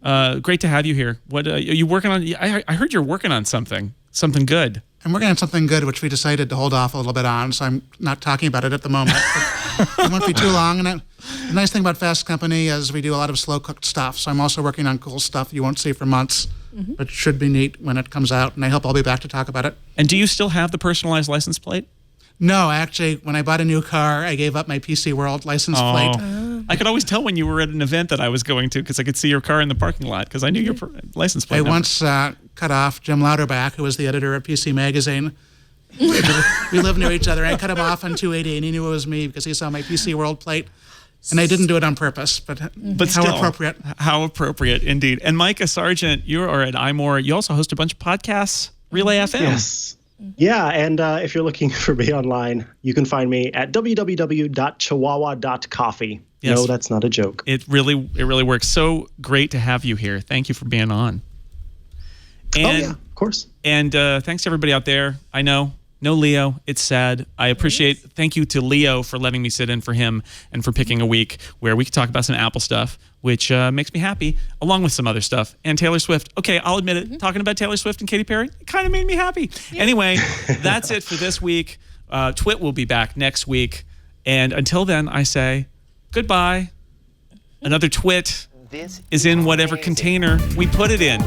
Great to have you here. What are you working on? I heard you're working on something good. I'm working on something good, which we decided to hold off a little bit on, so I'm not talking about it at the moment. But it won't be too long. And the nice thing about Fast Company is we do a lot of slow-cooked stuff, so I'm also working on cool stuff you won't see for months, but should be neat when it comes out, and I hope I'll be back to talk about it. And do you still have the personalized license plate? No, actually, when I bought a new car, I gave up my PC World license plate. I could always tell when you were at an event that I was going to because I could see your car in the parking lot because I knew your license plate number. I once cut off Jim Louderback, who was the editor of PC Magazine. We lived near each other. I cut him off on 280, and he knew it was me because he saw my PC World plate. And I didn't do it on purpose, but how still, appropriate. How appropriate, indeed. And Mikah Sargent, you are at iMore. You also host a bunch of podcasts, Relay FM. Yes. Yeah, and if you're looking for me online, you can find me at www.chihuahua.coffee. Yes. No, that's not a joke. It really works. So great to have you here. Thank you for being on. And, of course. And thanks to everybody out there. I know, no Leo. It's sad. I appreciate. Thank you to Leo for letting me sit in for him and for picking a week where we could talk about some Apple stuff, which makes me happy, along with some other stuff. And Taylor Swift. Okay, I'll admit it. Talking about Taylor Swift and Katy Perry, it kind of made me happy. Yeah. Anyway, that's it for this week. Twit will be back next week. And until then, I say goodbye. Another Twit is in whatever container we put it in.